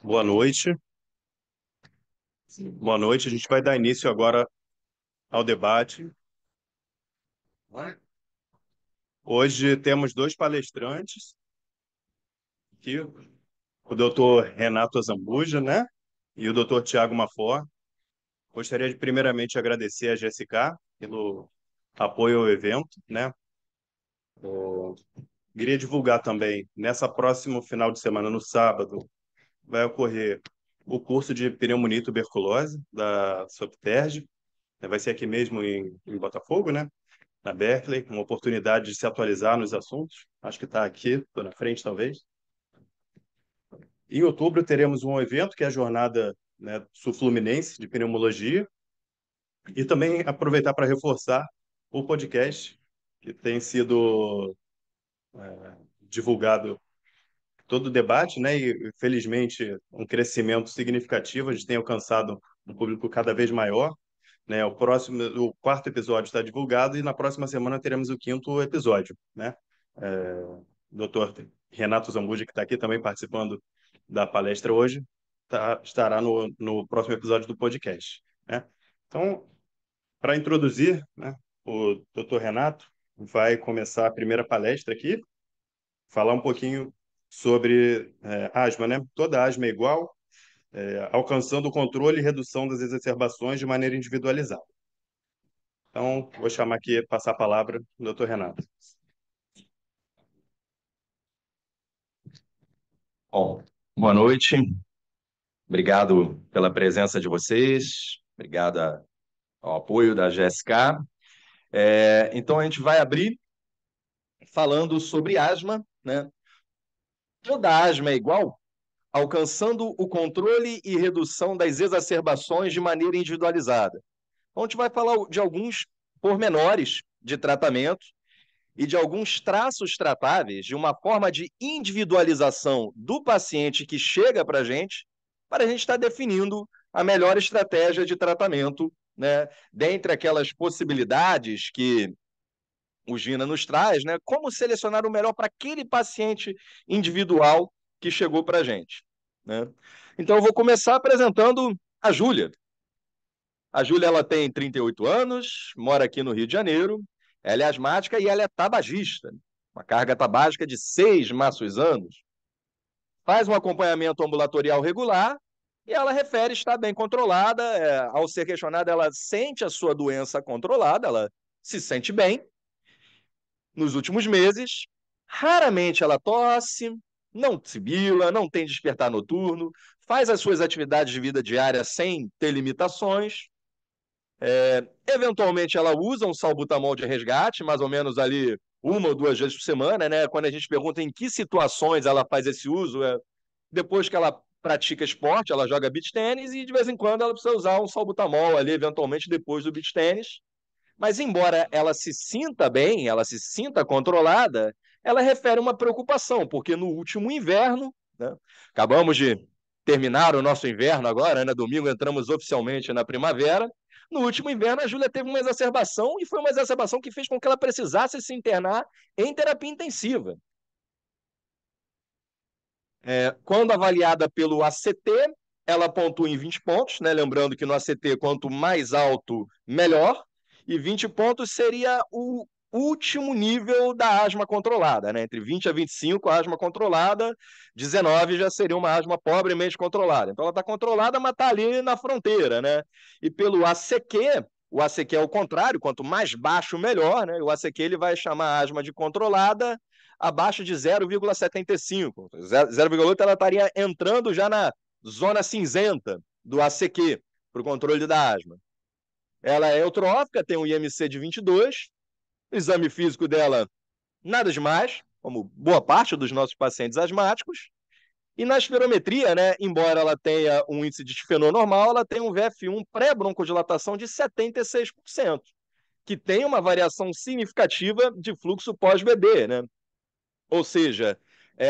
Boa noite. Boa noite. A gente vai dar início agora ao debate. Hoje temos dois palestrantes aqui, o doutor Renato Azambuja, né? E o doutor Tiago Mafor. Gostaria de primeiramente agradecer a GSK pelo apoio ao evento, né? Queria divulgar também, nessa próximo final de semana, no sábado, vai ocorrer o curso de pneumonia e tuberculose da Sopterj. Vai ser aqui mesmo em Botafogo, né? Na Berkeley, uma oportunidade de se atualizar nos assuntos. Acho que está aqui, estou na frente, talvez. Em outubro, teremos um evento que é a Jornada, né, Sul-Fluminense de Pneumologia. E também aproveitar para reforçar o podcast, que tem sido divulgado todo o debate, né? E, felizmente, um crescimento significativo. A gente tem alcançado um público cada vez maior, né? O quarto episódio está divulgado e na próxima semana teremos o quinto episódio, né? O doutor Renato Zambuja, que está aqui também participando da palestra hoje, estará no próximo episódio do podcast, né? Então, para introduzir, né, o doutor Renato vai começar a primeira palestra aqui, falar um pouquinho sobre asma, né? Toda asma é igual, alcançando o controle e redução das exacerbações de maneira individualizada. Então, vou chamar aqui, passar a palavra ao doutor Renato. Bom, boa noite. Obrigado pela presença de vocês. Obrigado ao apoio da GSK. Então, a gente vai abrir falando sobre asma, né? Toda asma é igual, alcançando o controle e redução das exacerbações de maneira individualizada. Então, a gente vai falar de alguns pormenores de tratamento e de alguns traços tratáveis de uma forma de individualização do paciente que chega para a gente estar definindo a melhor estratégia de tratamento, né? Dentre aquelas possibilidades que o Gina nos traz, né? Como selecionar o melhor para aquele paciente individual que chegou para a gente, né? Então, eu vou começar apresentando a Júlia. A Júlia, ela tem 38 anos, mora aqui no Rio de Janeiro, ela é asmática e ela é tabagista, uma carga tabágica de 6 maços anos. Faz um acompanhamento ambulatorial regular e ela refere estar bem controlada. Ao ser questionada, ela sente a sua doença controlada, ela se sente bem. Nos últimos meses, raramente ela tosse, não sibila, não tem despertar noturno, faz as suas atividades de vida diária sem ter limitações. Eventualmente ela usa um salbutamol de resgate, mais ou menos ali 1 ou 2 vezes por semana, né? Quando a gente pergunta em que situações ela faz esse uso, depois que ela pratica esporte, ela joga beach tênis e de vez em quando ela precisa usar um salbutamol ali, eventualmente depois do beach tênis. Mas embora ela se sinta bem, ela se sinta controlada, ela refere uma preocupação, porque no último inverno, né, acabamos de terminar o nosso inverno agora, né? Domingo entramos oficialmente na primavera. No último inverno, a Júlia teve uma exacerbação e foi uma exacerbação que fez com que ela precisasse se internar em terapia intensiva. Quando avaliada pelo ACT, ela pontua em 20 pontos, né? Lembrando que no ACT, quanto mais alto, melhor, e 20 pontos seria o último nível da asma controlada, né? Entre 20 a 25, a asma controlada, 19 já seria uma asma pobremente controlada. Então ela está controlada, mas está ali na fronteira, né? E pelo ACQ, o ACQ é o contrário, quanto mais baixo, melhor, né? O ACQ ele vai chamar a asma de controlada abaixo de 0,75. 0,8 ela estaria entrando já na zona cinzenta do ACQ, para o controle da asma. Ela é eutrófica, tem um IMC de 22, o exame físico dela nada demais, como boa parte dos nossos pacientes asmáticos, e na espirometria, né, embora ela tenha um índice de difenor normal, ela tem um VF1 pré-broncodilatação de 76%, que tem uma variação significativa de fluxo pós-BD, né? Ou seja,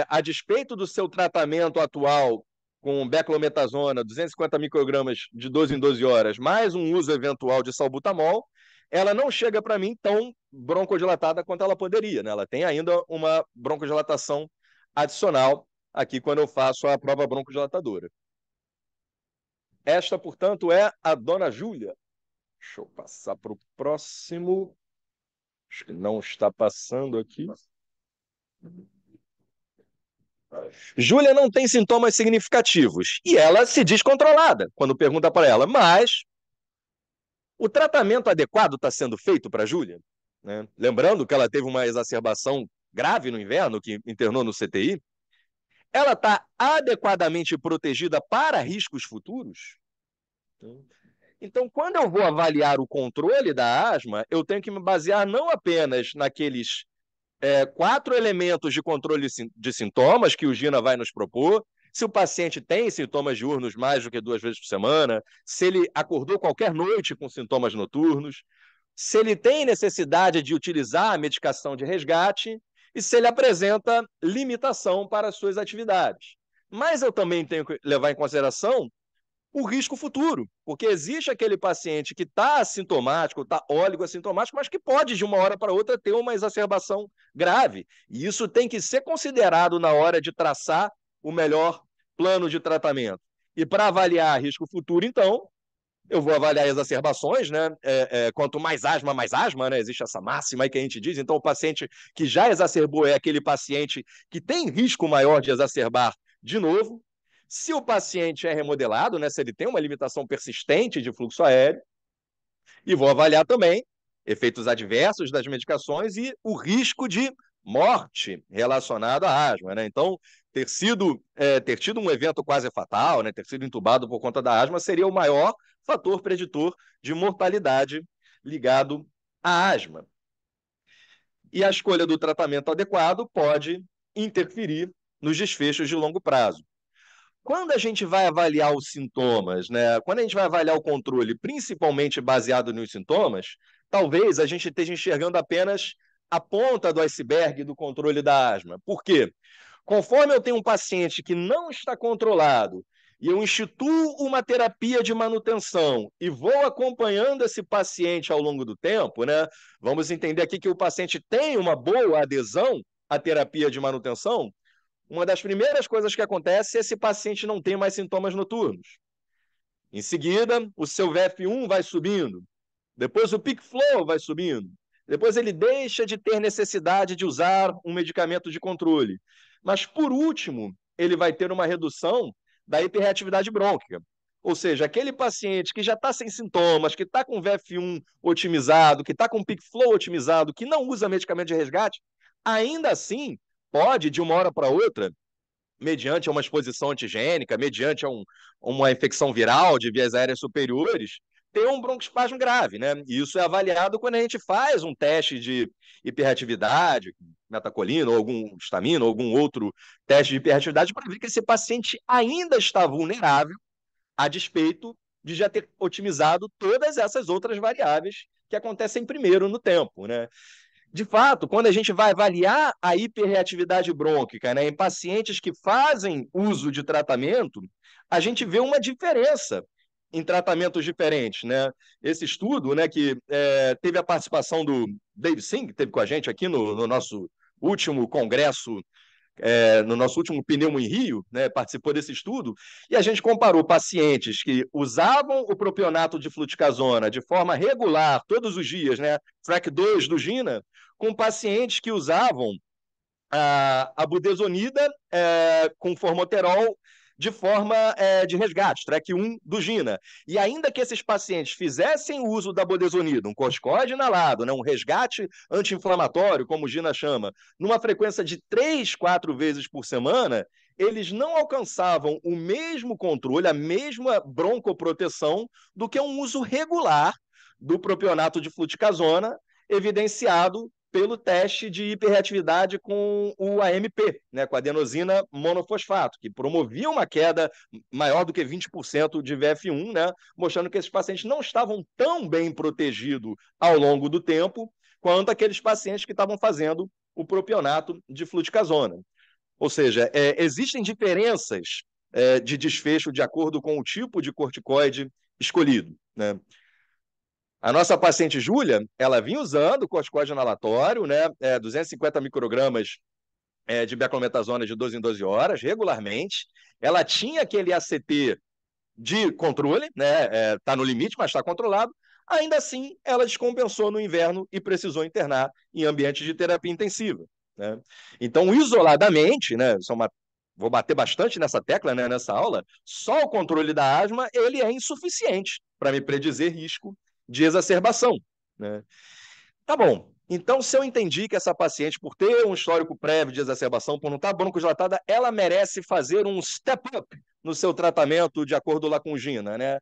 a despeito do seu tratamento atual com beclometasona, 250 microgramas de 12 em 12 horas, mais um uso eventual de salbutamol, ela não chega para mim tão broncodilatada quanto ela poderia, né? Ela tem ainda uma broncodilatação adicional aqui quando eu faço a prova broncodilatadora. Esta, portanto, é a dona Júlia. Deixa eu passar para o próximo. Acho que não está passando aqui. Júlia não tem sintomas significativos e ela se diz controlada quando pergunta para ela, mas o tratamento adequado está sendo feito para a Júlia? Né? Lembrando que ela teve uma exacerbação grave no inverno, que internou no CTI. Ela está adequadamente protegida para riscos futuros? Então, quando eu vou avaliar o controle da asma, eu tenho que me basear não apenas naqueles 4 elementos de controle de sintomas que o GINA vai nos propor, se o paciente tem sintomas diurnos mais do que 2 vezes por semana, se ele acordou qualquer noite com sintomas noturnos, se ele tem necessidade de utilizar a medicação de resgate e se ele apresenta limitação para as suas atividades. Mas eu também tenho que levar em consideração o risco futuro, porque existe aquele paciente que está assintomático, está oligossintomático, mas que pode, de uma hora para outra, ter uma exacerbação grave. E isso tem que ser considerado na hora de traçar o melhor plano de tratamento. E para avaliar risco futuro, então, eu vou avaliar exacerbações, né? Quanto mais asma, né? Existe essa máxima aí que a gente diz. Então, o paciente que já exacerbou é aquele paciente que tem risco maior de exacerbar de novo. Se o paciente é remodelado, né? Se ele tem uma limitação persistente de fluxo aéreo, e vou avaliar também efeitos adversos das medicações e o risco de morte relacionado à asma, né? Então, ter tido um evento quase fatal, né? Ter sido entubado por conta da asma seria o maior fator preditor de mortalidade ligado à asma. E a escolha do tratamento adequado pode interferir nos desfechos de longo prazo. Quando a gente vai avaliar os sintomas, né? Quando a gente vai avaliar o controle, principalmente baseado nos sintomas, talvez a gente esteja enxergando apenas a ponta do iceberg do controle da asma. Por quê? Conforme eu tenho um paciente que não está controlado e eu instituo uma terapia de manutenção e vou acompanhando esse paciente ao longo do tempo, né? Vamos entender aqui que o paciente tem uma boa adesão à terapia de manutenção. Uma das primeiras coisas que acontece é esse paciente não tem mais sintomas noturnos. Em seguida, o seu VF1 vai subindo. Depois o peak flow vai subindo. Depois ele deixa de ter necessidade de usar um medicamento de controle. Mas, por último, ele vai ter uma redução da hiperreatividade brônquica. Ou seja, aquele paciente que já está sem sintomas, que está com VF1 otimizado, que está com peak flow otimizado, que não usa medicamento de resgate, ainda assim pode, de uma hora para outra, mediante uma exposição antigênica, mediante uma infecção viral de vias aéreas superiores, ter um broncoespasmo grave, né? E isso é avaliado quando a gente faz um teste de hiperreatividade, metacolina, ou algum histamina, ou algum outro teste de hiperreatividade, para ver que esse paciente ainda está vulnerável, a despeito de já ter otimizado todas essas outras variáveis que acontecem primeiro no tempo, né? De fato, quando a gente vai avaliar a hiperreatividade brônquica, né, em pacientes que fazem uso de tratamento, a gente vê uma diferença em tratamentos diferentes, né? Esse estudo, né, que teve a participação do Dave Singh, que esteve com a gente aqui no nosso último congresso, no nosso último Pneumo em Rio, né, participou desse estudo, e a gente comparou pacientes que usavam o propionato de fluticasona de forma regular, todos os dias, né, track 2 do GINA, com pacientes que usavam a budesonida com formoterol de forma de resgate, track 1 do GINA. E ainda que esses pacientes fizessem o uso da budesonida, um corticoide inalado, né, um resgate anti-inflamatório, como o GINA chama, numa frequência de 3, 4 vezes por semana, eles não alcançavam o mesmo controle, a mesma broncoproteção do que um uso regular do propionato de fluticasona, evidenciado pelo teste de hiperreatividade com o AMP, né, com a adenosina monofosfato, que promovia uma queda maior do que 20% de VF1, né, mostrando que esses pacientes não estavam tão bem protegidos ao longo do tempo quanto aqueles pacientes que estavam fazendo o propionato de fluticasona. Ou seja, existem diferenças de desfecho de acordo com o tipo de corticoide escolhido, né? A nossa paciente Júlia, ela vinha usando corticoide inalatório, né, 250 microgramas de beclometasona de 12 em 12 horas, regularmente. Ela tinha aquele ACT de controle, né? Está no limite, mas está controlado. Ainda assim, ela descompensou no inverno e precisou internar em ambiente de terapia intensiva, né? Então, isoladamente, né? Vou bater bastante nessa tecla, né, nessa aula, só o controle da asma ele é insuficiente para me predizer risco de exacerbação, né? Tá bom. Então, se eu entendi que essa paciente, por ter um histórico prévio de exacerbação, por não estar broncodilatada, ela merece fazer um step up no seu tratamento de acordo lá com Gina, né?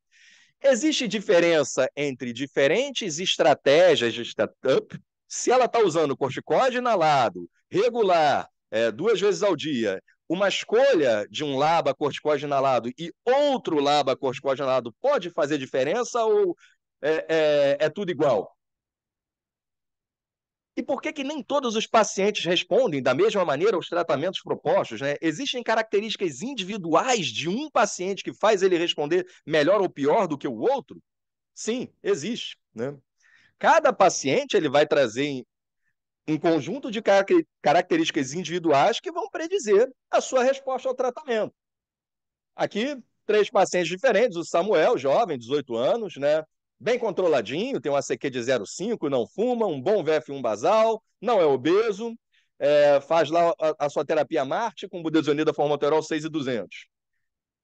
Existe diferença entre diferentes estratégias de step up? Se ela está usando corticoide inalado, regular, 2 vezes ao dia, uma escolha de um LABA corticoide inalado e outro LABA corticoide inalado pode fazer diferença ou é tudo igual? E por que nem todos os pacientes respondem da mesma maneira aos tratamentos propostos, né? Existem características individuais de um paciente que faz ele responder melhor ou pior do que o outro? Sim, existe, né? Cada paciente ele vai trazer um conjunto de características individuais que vão predizer a sua resposta ao tratamento. Aqui, 3 pacientes diferentes, o Samuel, jovem, 18 anos, né? Bem controladinho, tem um ACQ de 0,5, não fuma, um bom VF1 basal, não é obeso, faz lá a sua terapia Marte com budesonida formoterol 6,200.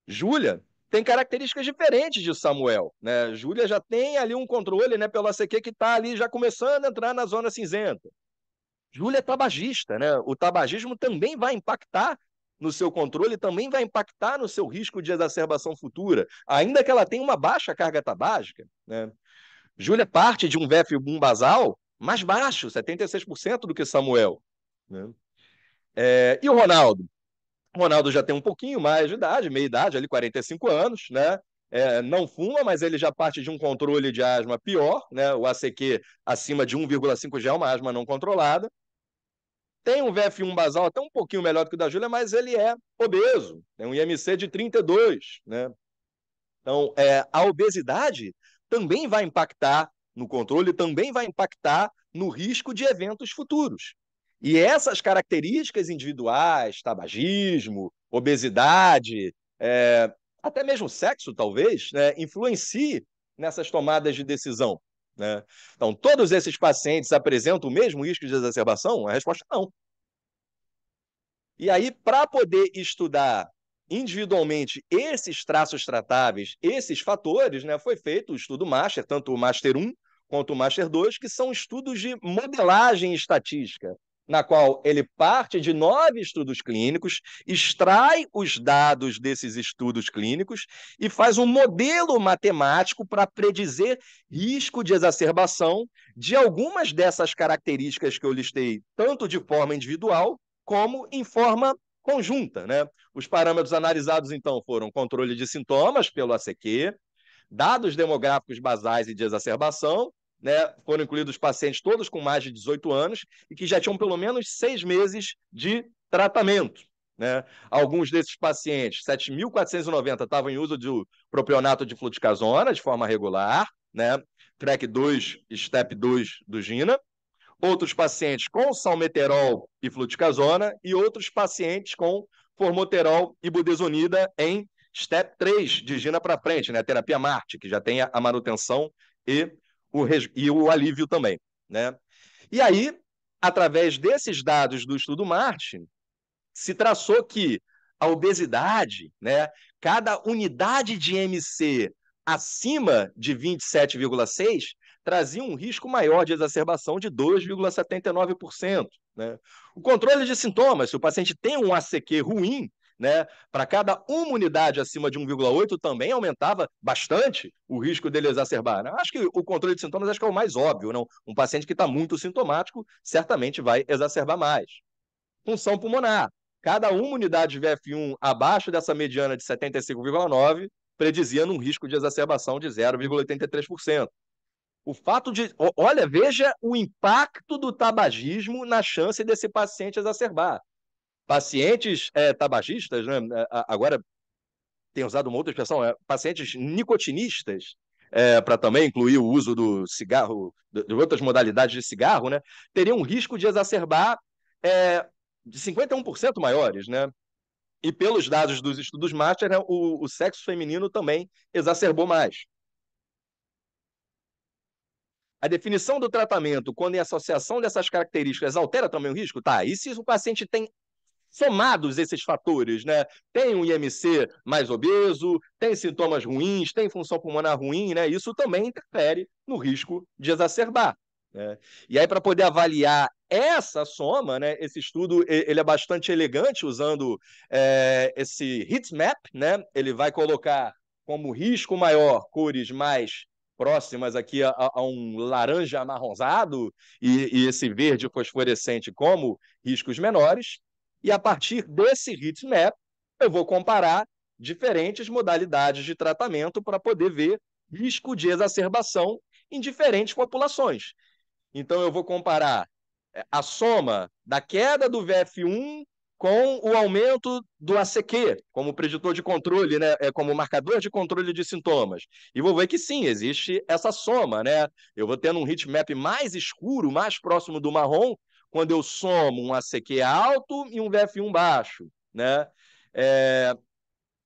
Júlia tem características diferentes de Samuel, né? Júlia já tem ali um controle, né, pelo ACQ que está ali já começando a entrar na zona cinzenta. Júlia é tabagista, né? O tabagismo também vai impactar no seu controle, também vai impactar no seu risco de exacerbação futura, ainda que ela tenha uma baixa carga tabágica, né? Júlia parte de um VF1 basal mais baixo, 76% do que Samuel, né? E o Ronaldo? O Ronaldo já tem um pouquinho mais de idade, meia idade, ali 45 anos, né? Não fuma, mas ele já parte de um controle de asma pior, né? O ACQ acima de 1,5 já é uma asma não controlada. Tem um VF1 basal até um pouquinho melhor do que o da Júlia, mas ele é obeso, tem um IMC de 32, né? Então, a obesidade também vai impactar no controle, também vai impactar no risco de eventos futuros. E essas características individuais, tabagismo, obesidade, até mesmo sexo, talvez, né, influencie nessas tomadas de decisão, né? Então, todos esses pacientes apresentam o mesmo risco de exacerbação? A resposta é não. E aí, para poder estudar individualmente esses traços tratáveis, esses fatores, né, foi feito o estudo Master, tanto o Master 1 quanto o Master 2, que são estudos de modelagem estatística, na qual ele parte de 9 estudos clínicos, extrai os dados desses estudos clínicos e faz um modelo matemático para predizer risco de exacerbação de algumas dessas características que eu listei, tanto de forma individual como em forma conjunta, né? Os parâmetros analisados, então, foram controle de sintomas pelo ACQ, dados demográficos basais e de exacerbação, né? Foram incluídos pacientes todos com mais de 18 anos e que já tinham pelo menos 6 meses de tratamento, né? Alguns desses pacientes, 7.490, estavam em uso de propionato de fluticasona de forma regular, né? Track 2, Step 2 do GINA, outros pacientes com salmeterol e fluticasona e outros pacientes com formoterol e budesonida em step 3 de Gina para frente, né? Terapia Marte, que já tem a manutenção e o alívio também, né? E aí, através desses dados do estudo Marte, se traçou que a obesidade, né, cada unidade de MC acima de 27,6 trazia um risco maior de exacerbação de 2,79%. Né? O controle de sintomas, se o paciente tem um ACQ ruim, né, para cada uma unidade acima de 1,8 também aumentava bastante o risco dele exacerbar. Né? Acho que o controle de sintomas acho que é o mais óbvio. Não? Um paciente que está muito sintomático certamente vai exacerbar mais. Função pulmonar. Cada uma unidade de VF1 abaixo dessa mediana de 75,9 predizia um risco de exacerbação de 0,83%. O fato de... Olha, veja o impacto do tabagismo na chance desse paciente exacerbar. Pacientes tabagistas, né, agora tem usado uma outra expressão, pacientes nicotinistas, para também incluir o uso do cigarro, de outras modalidades de cigarro, né, teriam um risco de exacerbar de 51% maiores, né? E pelos dados dos estudos Master, né, o sexo feminino também exacerbou mais. A definição do tratamento, quando em associação dessas características, altera também o risco? Tá, e se o paciente tem somados esses fatores, né? Tem um IMC mais obeso, tem sintomas ruins, tem função pulmonar ruim, né? Isso também interfere no risco de exacerbar, né? E aí, para poder avaliar essa soma, né? Esse estudo ele é bastante elegante, usando esse heat map, né? Ele vai colocar como risco maior cores mais próximas aqui a um laranja amarronzado e esse verde fosforescente como riscos menores. E a partir desse heat map, eu vou comparar diferentes modalidades de tratamento para poder ver risco de exacerbação em diferentes populações. Então, eu vou comparar a soma da queda do VF1 com o aumento do ACQ, como preditor de controle, né? Como marcador de controle de sintomas. E vou ver que sim, existe essa soma, né? Eu vou tendo um heatmap mais escuro, mais próximo do marrom, quando eu somo um ACQ alto e um VF1 baixo, né?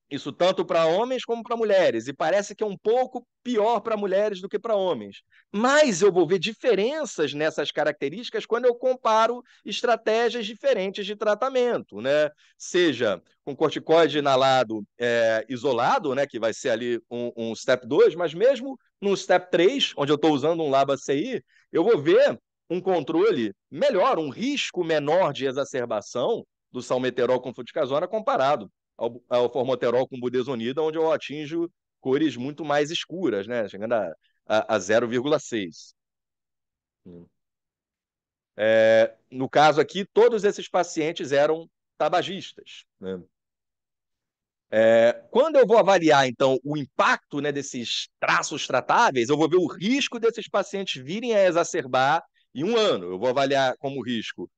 Isso tanto para homens como para mulheres, e parece que é um pouco pior para mulheres do que para homens. Mas eu vou ver diferenças nessas características quando eu comparo estratégias diferentes de tratamento, né? Seja com corticoide inalado isolado, né? Que vai ser ali um step 2, mas mesmo no step 3, onde eu estou usando um LABA-CI, eu vou ver um controle melhor, um risco menor de exacerbação do salmeterol com fluticasona comparado ao formoterol com budesonida, onde eu atinjo cores muito mais escuras, né? Chegando a 0,6. No caso aqui, todos esses pacientes eram tabagistas, né? Quando eu vou avaliar, então, o impacto, né, desses traços tratáveis, eu vou ver o risco desses pacientes virem a exacerbar em um ano. Eu vou avaliar como risco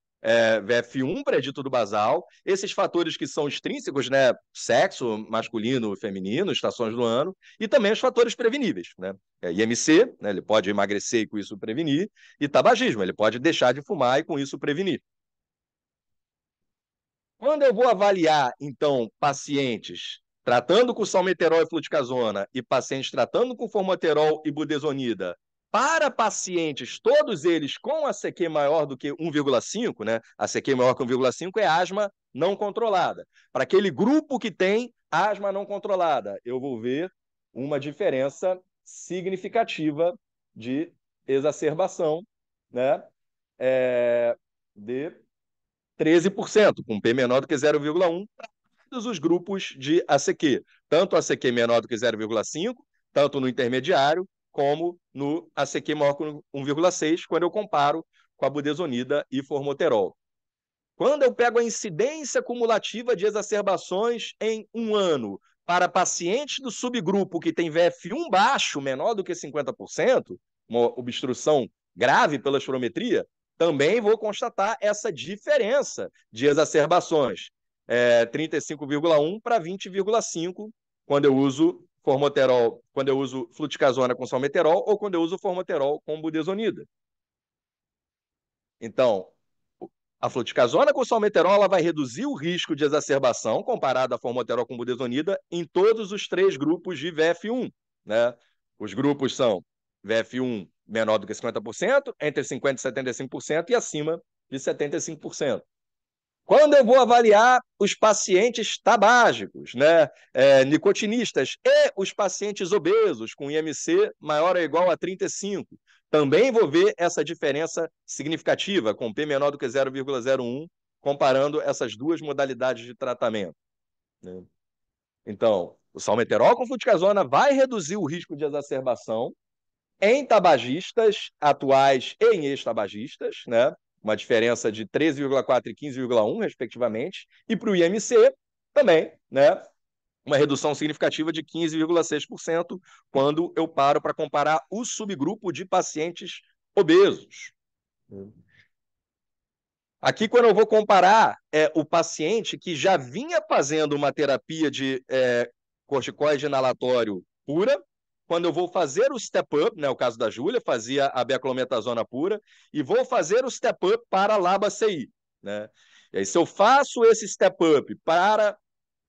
VF1, predito do basal, esses fatores que são extrínsecos, né, sexo masculino, feminino, estações do ano, e também os fatores preveníveis, né? IMC, né, ele pode emagrecer e com isso prevenir, e tabagismo, ele pode deixar de fumar e com isso prevenir. Quando eu vou avaliar, então, pacientes tratando com salmeterol e fluticasona e pacientes tratando com formoterol e budesonida, para pacientes, todos eles com ACQ maior do que 1,5, né? ACQ maior que 1,5 é asma não controlada. Para aquele grupo que tem asma não controlada, eu vou ver uma diferença significativa de exacerbação, né? De 13%, com P menor do que 0,1, para todos os grupos de ACQ. Tanto ACQ menor do que 0,5, tanto no intermediário, como no ACQ maior que 1,6, quando eu comparo com a budesonida e formoterol. Quando eu pego a incidência cumulativa de exacerbações em um ano para pacientes do subgrupo que tem VF1 baixo, menor do que 50%, uma obstrução grave pela espirometria, também vou constatar essa diferença de exacerbações, 35,1 para 20,5, quando eu uso formoterol, quando eu uso fluticasona com salmeterol ou quando eu uso formoterol com budesonida. Então, a fluticasona com salmeterol ela vai reduzir o risco de exacerbação comparado à formoterol com budesonida em todos os 3 grupos de VF1, né? Os grupos são VF1 menor do que 50%, entre 50% e 75% e acima de 75%. Quando eu vou avaliar os pacientes tabágicos, né, nicotinistas e os pacientes obesos com IMC maior ou igual a 35, também vou ver essa diferença significativa com P menor do que 0,01, comparando essas duas modalidades de tratamento, né? Então, o salmeterol com fluticasona vai reduzir o risco de exacerbação em tabagistas atuais e em ex-tabagistas, né? Uma diferença de 13,4 e 15,1, respectivamente, e para o IMC também, né? Uma redução significativa de 15,6% quando eu paro para comparar o subgrupo de pacientes obesos. Aqui, quando eu vou comparar o paciente que já vinha fazendo uma terapia de corticoide inalatório pura, quando eu vou fazer o step-up, né, o caso da Júlia, fazia a beclometasona pura, e vou fazer o step-up para a LABA-CI, né? E aí, se eu faço esse step-up para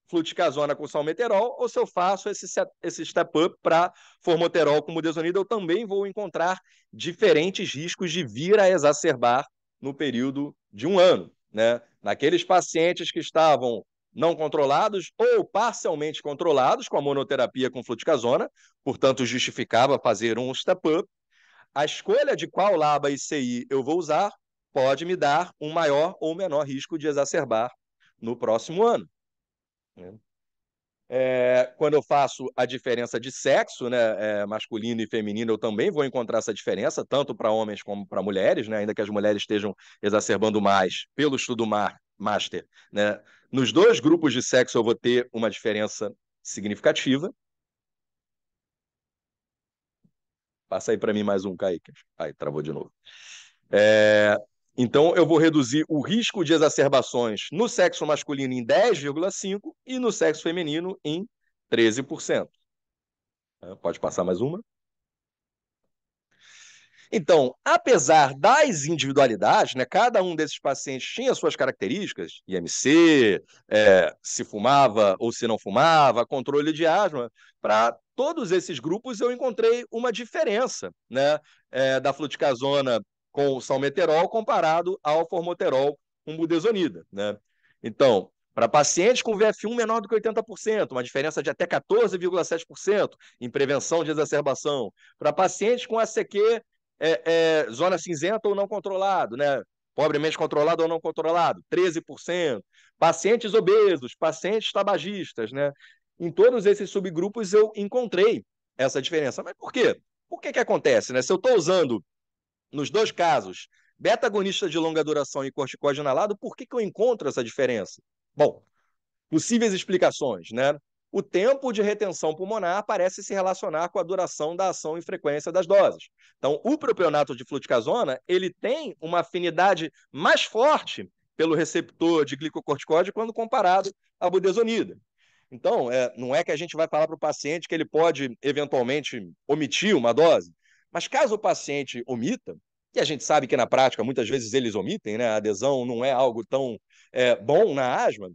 fluticasona com salmeterol, ou se eu faço esse step-up para formoterol com budesonida, eu também vou encontrar diferentes riscos de vir a exacerbar no período de um ano, né? Naqueles pacientes que estavam não controlados ou parcialmente controlados com a monoterapia com fluticasona, portanto, justificava fazer um step-up, a escolha de qual LABA ICI eu vou usar pode me dar um maior ou menor risco de exacerbar no próximo ano. Quando eu faço a diferença de sexo, né, masculino e feminino, eu também vou encontrar essa diferença, tanto para homens como para mulheres, né, ainda que as mulheres estejam exacerbando mais pelo estudo master. Né, nos dois grupos de sexo eu vou ter uma diferença significativa. Passa aí para mim mais um, Kaique. Aí, travou de novo. Então, eu vou reduzir o risco de exacerbações no sexo masculino em 10,5% e no sexo feminino em 13%. Pode passar mais uma? Então, apesar das individualidades, né, cada um desses pacientes tinha suas características, IMC, se fumava ou se não fumava, controle de asma, para todos esses grupos eu encontrei uma diferença, né, da fluticasona com o salmeterol comparado ao formoterol com budesonida, né? Então, para pacientes com VF1 menor do que 80%, uma diferença de até 14,7% em prevenção de exacerbação. Para pacientes com ACQ zona cinzenta ou não controlado, né? Pobremente controlado ou não controlado, 13%. Pacientes obesos, pacientes tabagistas, né? Em todos esses subgrupos eu encontrei essa diferença. Mas por quê? Por que acontece, né? Se eu estou usando, nos dois casos, beta-agonista de longa duração e corticóide inalado, por que eu encontro essa diferença? Bom, possíveis explicações, né? O tempo de retenção pulmonar parece se relacionar com a duração da ação e frequência das doses. Então, o propionato de fluticasona, ele tem uma afinidade mais forte pelo receptor de glicocorticoide quando comparado à budesonida. Então, não é que a gente vai falar para o paciente que ele pode, eventualmente, omitir uma dose, mas caso o paciente omita, e a gente sabe que na prática muitas vezes eles omitem, né? A adesão não é algo tão bom na asma,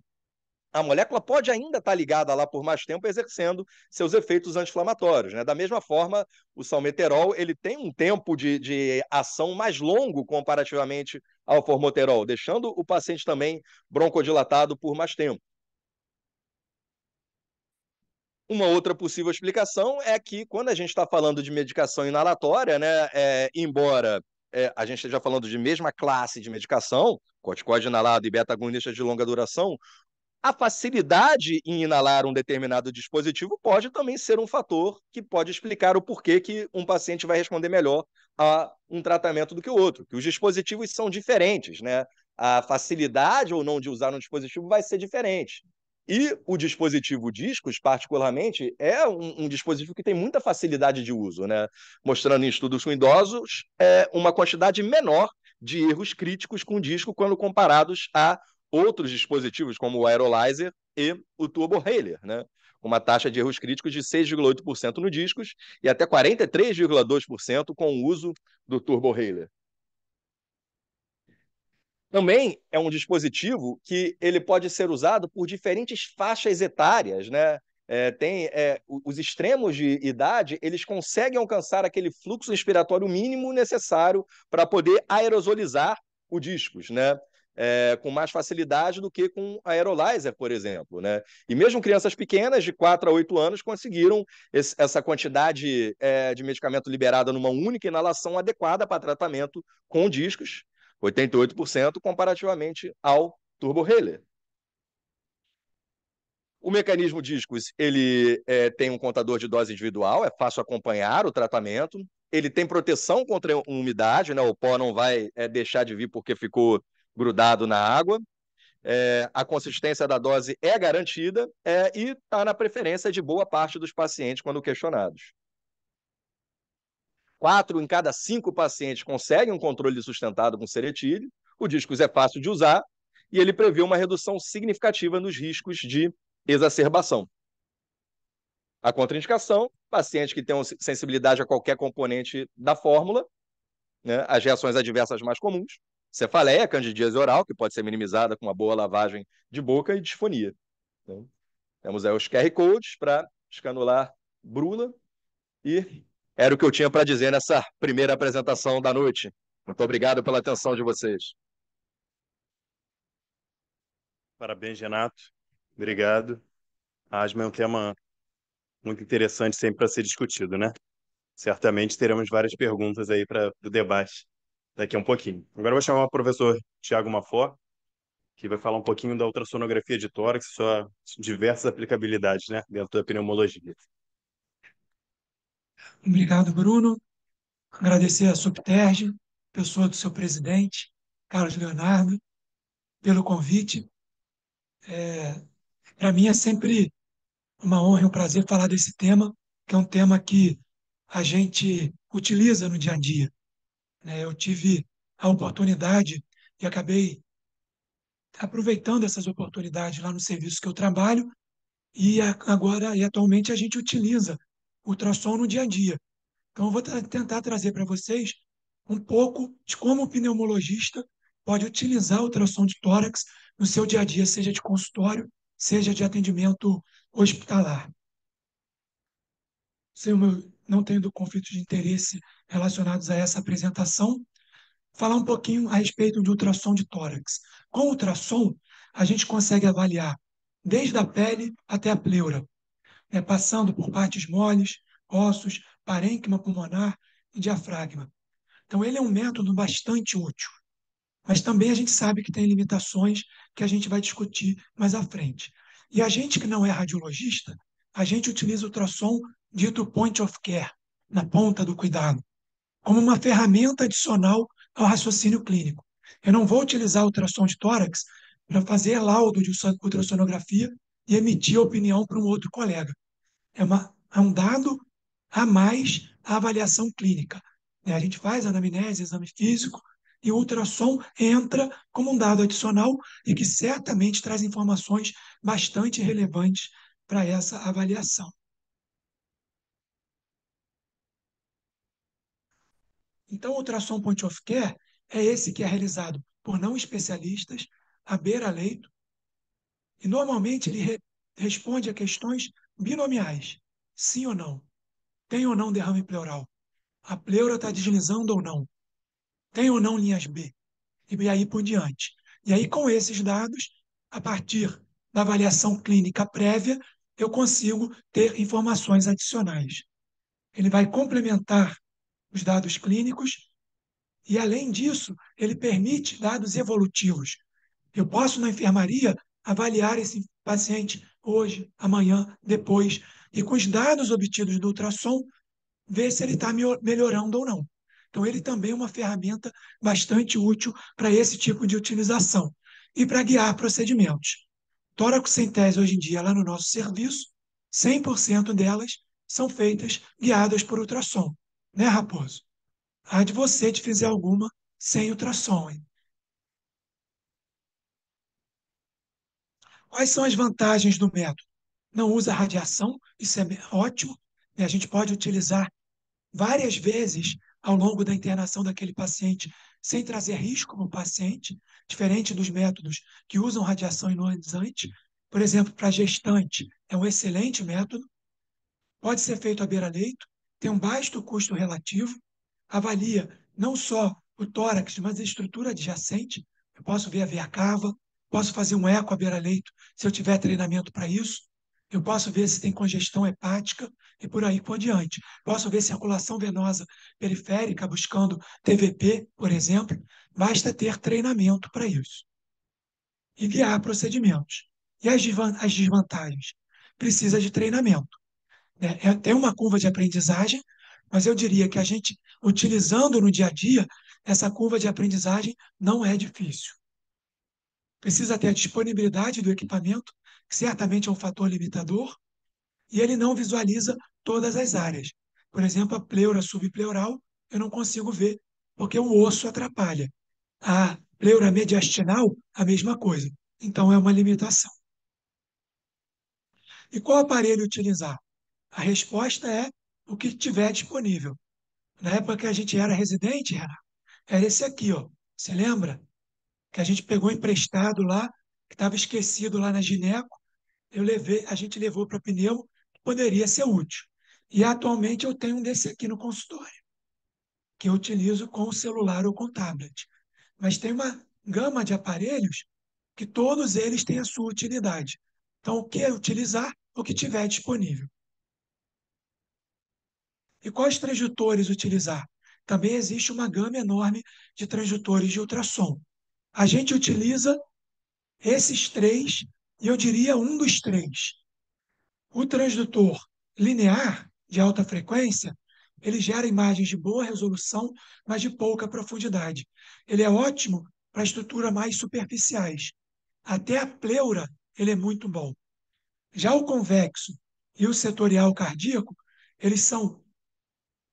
a molécula pode ainda estar ligada lá por mais tempo, exercendo seus efeitos anti-inflamatórios. Né? Da mesma forma, o salmeterol ele tem um tempo de ação mais longo comparativamente ao formoterol, deixando o paciente também broncodilatado por mais tempo. Uma outra possível explicação é que, quando a gente está falando de medicação inalatória, né, embora a gente esteja falando de mesma classe de medicação, corticoide inalado e beta-agonista de longa duração, a facilidade em inalar um determinado dispositivo pode também ser um fator que pode explicar o porquê que um paciente vai responder melhor a um tratamento do que o outro, que os dispositivos são diferentes, né? A facilidade ou não de usar um dispositivo vai ser diferente. E o dispositivo discos, particularmente, é um dispositivo que tem muita facilidade de uso, né? Mostrando em estudos com idosos uma quantidade menor de erros críticos com disco quando comparados a outros dispositivos, como o Aerolyzer e o Turbo-Haler, né? Uma taxa de erros críticos de 6,8% no discos e até 43,2% com o uso do Turbo-Haler. Também é um dispositivo que ele pode ser usado por diferentes faixas etárias, né? Os extremos de idade, eles conseguem alcançar aquele fluxo inspiratório mínimo necessário para poder aerosolizar o discos, né? Com mais facilidade do que com aerolyzer, por exemplo, né? E mesmo crianças pequenas, de 4 a 8 anos, conseguiram essa quantidade de medicamento liberada numa única inalação adequada para tratamento com discos, 88% comparativamente ao Turbo-Haler. O mecanismo discos, ele tem um contador de dose individual, é fácil acompanhar o tratamento, ele tem proteção contra umidade, né? O pó não vai deixar de vir porque ficou grudado na água, a consistência da dose é garantida e está na preferência de boa parte dos pacientes quando questionados. 4 em cada 5 pacientes conseguem um controle sustentado com seretílio, o discos é fácil de usar e ele prevê uma redução significativa nos riscos de exacerbação. A contraindicação, pacientes que tenham sensibilidade a qualquer componente da fórmula, né, as reações adversas mais comuns, cefaleia, candidíase oral, que pode ser minimizada com uma boa lavagem de boca e disfonia. Então, temos aí os QR Codes para escanular Brula e era o que eu tinha para dizer nessa primeira apresentação da noite. Muito obrigado pela atenção de vocês. Parabéns, Renato. Obrigado. A asma é um tema muito interessante sempre para ser discutido, né? Certamente teremos várias perguntas aí para o debate daqui a um pouquinho. Agora eu vou chamar o professor Tiago Mafó, que vai falar um pouquinho da ultrassonografia de tórax e suas diversas aplicabilidades, né, dentro da pneumologia. Obrigado, Bruno. Agradecer a Subterge, pessoa do seu presidente, Carlos Leonardo, pelo convite. Para mim é sempre uma honra e um prazer falar desse tema, que é um tema que a gente utiliza no dia a dia, né? Eu tive a oportunidade e acabei aproveitando essas oportunidades lá no serviço que eu trabalho e agora e atualmente a gente utiliza o ultrassom no dia a dia. Então, eu vou tentar trazer para vocês um pouco de como o pneumologista pode utilizar o ultrassom de tórax no seu dia a dia, seja de consultório, seja de atendimento hospitalar. Se eu não tendo conflitos de interesse relacionados a essa apresentação, falar um pouquinho a respeito de ultrassom de tórax. Com o ultrassom, a gente consegue avaliar desde a pele até a pleura, né, passando por partes moles, ossos, parênquima pulmonar e diafragma. Então, ele é um método bastante útil, mas também a gente sabe que tem limitações que a gente vai discutir mais à frente. E a gente que não é radiologista, a gente utiliza o ultrassom dito point of care, na ponta do cuidado, como uma ferramenta adicional ao raciocínio clínico. Eu não vou utilizar o ultrassom de tórax para fazer laudo de ultrassonografia e emitir opinião para um outro colega. É um dado a mais a avaliação clínica, né? A gente faz anamnese, exame físico, e o ultrassom entra como um dado adicional e que certamente traz informações bastante relevantes para essa avaliação. Então, o ultrassom point of care é esse que é realizado por não especialistas, à beira-leito, e normalmente ele responde a questões binomiais: sim ou não, tem ou não derrame pleural, a pleura está deslizando ou não, tem ou não linhas B, e aí por diante. E aí, com esses dados, a partir da avaliação clínica prévia, eu consigo ter informações adicionais. Ele vai complementar os dados clínicos e, além disso, ele permite dados evolutivos. Eu posso, na enfermaria, avaliar esse paciente hoje, amanhã, depois, e com os dados obtidos do ultrassom, ver se ele está melhorando ou não. Então, ele também é uma ferramenta bastante útil para esse tipo de utilização e para guiar procedimentos. Toracocentese, hoje em dia, lá no nosso serviço, 100% delas são feitas guiadas por ultrassom. Né, Raposo? Há de você de fizer alguma sem ultrassom, hein? Quais são as vantagens do método? Não usa radiação, isso é ótimo, né? A gente pode utilizar várias vezes ao longo da internação daquele paciente, sem trazer risco para o paciente, diferente dos métodos que usam radiação ionizante. Por exemplo, para gestante, é um excelente método, pode ser feito à beira-leito, tem um baixo custo relativo, avalia não só o tórax, mas a estrutura adjacente. Eu posso ver a veia cava, posso fazer um eco à beira-leito se eu tiver treinamento para isso. Eu posso ver se tem congestão hepática e por aí por diante. Posso ver circulação venosa periférica, buscando TVP, por exemplo. Basta ter treinamento para isso. E guiar procedimentos. E as desvantagens? Precisa de treinamento, né? Tem uma curva de aprendizagem, mas eu diria que a gente, utilizando no dia a dia, essa curva de aprendizagem não é difícil. Precisa ter a disponibilidade do equipamento, que certamente é um fator limitador, e ele não visualiza todas as áreas. Por exemplo, a pleura subpleural, eu não consigo ver, porque o osso atrapalha. A pleura mediastinal, a mesma coisa. Então, é uma limitação. E qual aparelho utilizar? A resposta é o que tiver disponível. Na época que a gente era residente, Renato, era esse aqui, ó. Você lembra? Que a gente pegou emprestado lá, que estava esquecido lá na gineco. A gente levou para pneu, que poderia ser útil. E atualmente eu tenho um desse aqui no consultório, que eu utilizo com o celular ou com tablet. Mas tem uma gama de aparelhos que todos eles têm a sua utilidade. Então, o que é utilizar? O que tiver disponível. E quais transdutores utilizar? Também existe uma gama enorme de transdutores de ultrassom. A gente utiliza esses três, e eu diria um dos três. O transdutor linear, de alta frequência, ele gera imagens de boa resolução, mas de pouca profundidade. Ele é ótimo para estruturas mais superficiais. Até a pleura, ele é muito bom. Já o convexo e o setorial cardíaco, eles são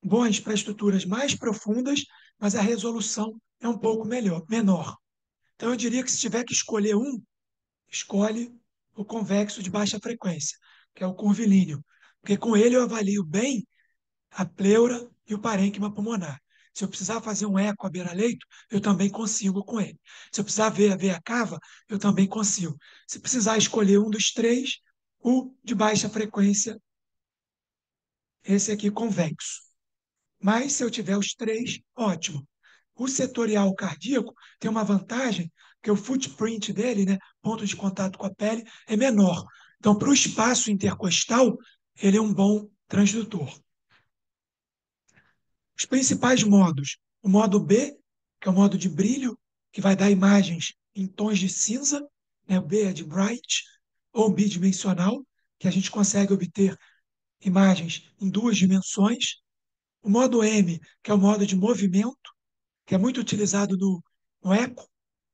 bons para estruturas mais profundas, mas a resolução é um pouco menor. Então, eu diria que se tiver que escolher um, escolhe o convexo de baixa frequência, que é o curvilíneo, porque com ele eu avalio bem a pleura e o parênquima pulmonar. Se eu precisar fazer um eco à beira-leito, eu também consigo com ele. Se eu precisar ver a veia cava, eu também consigo. Se precisar escolher um dos três, o de baixa frequência, esse aqui convexo. Mas se eu tiver os três, ótimo. O setorial cardíaco tem uma vantagem, que o footprint dele, né, ponto de contato com a pele, é menor. Então, para o espaço intercostal, ele é um bom transdutor. Os principais modos. O modo B, que é o modo de brilho, que vai dar imagens em tons de cinza, né? O B é de bright, ou bidimensional, que a gente consegue obter imagens em duas dimensões. O modo M, que é o modo de movimento, que é muito utilizado no eco,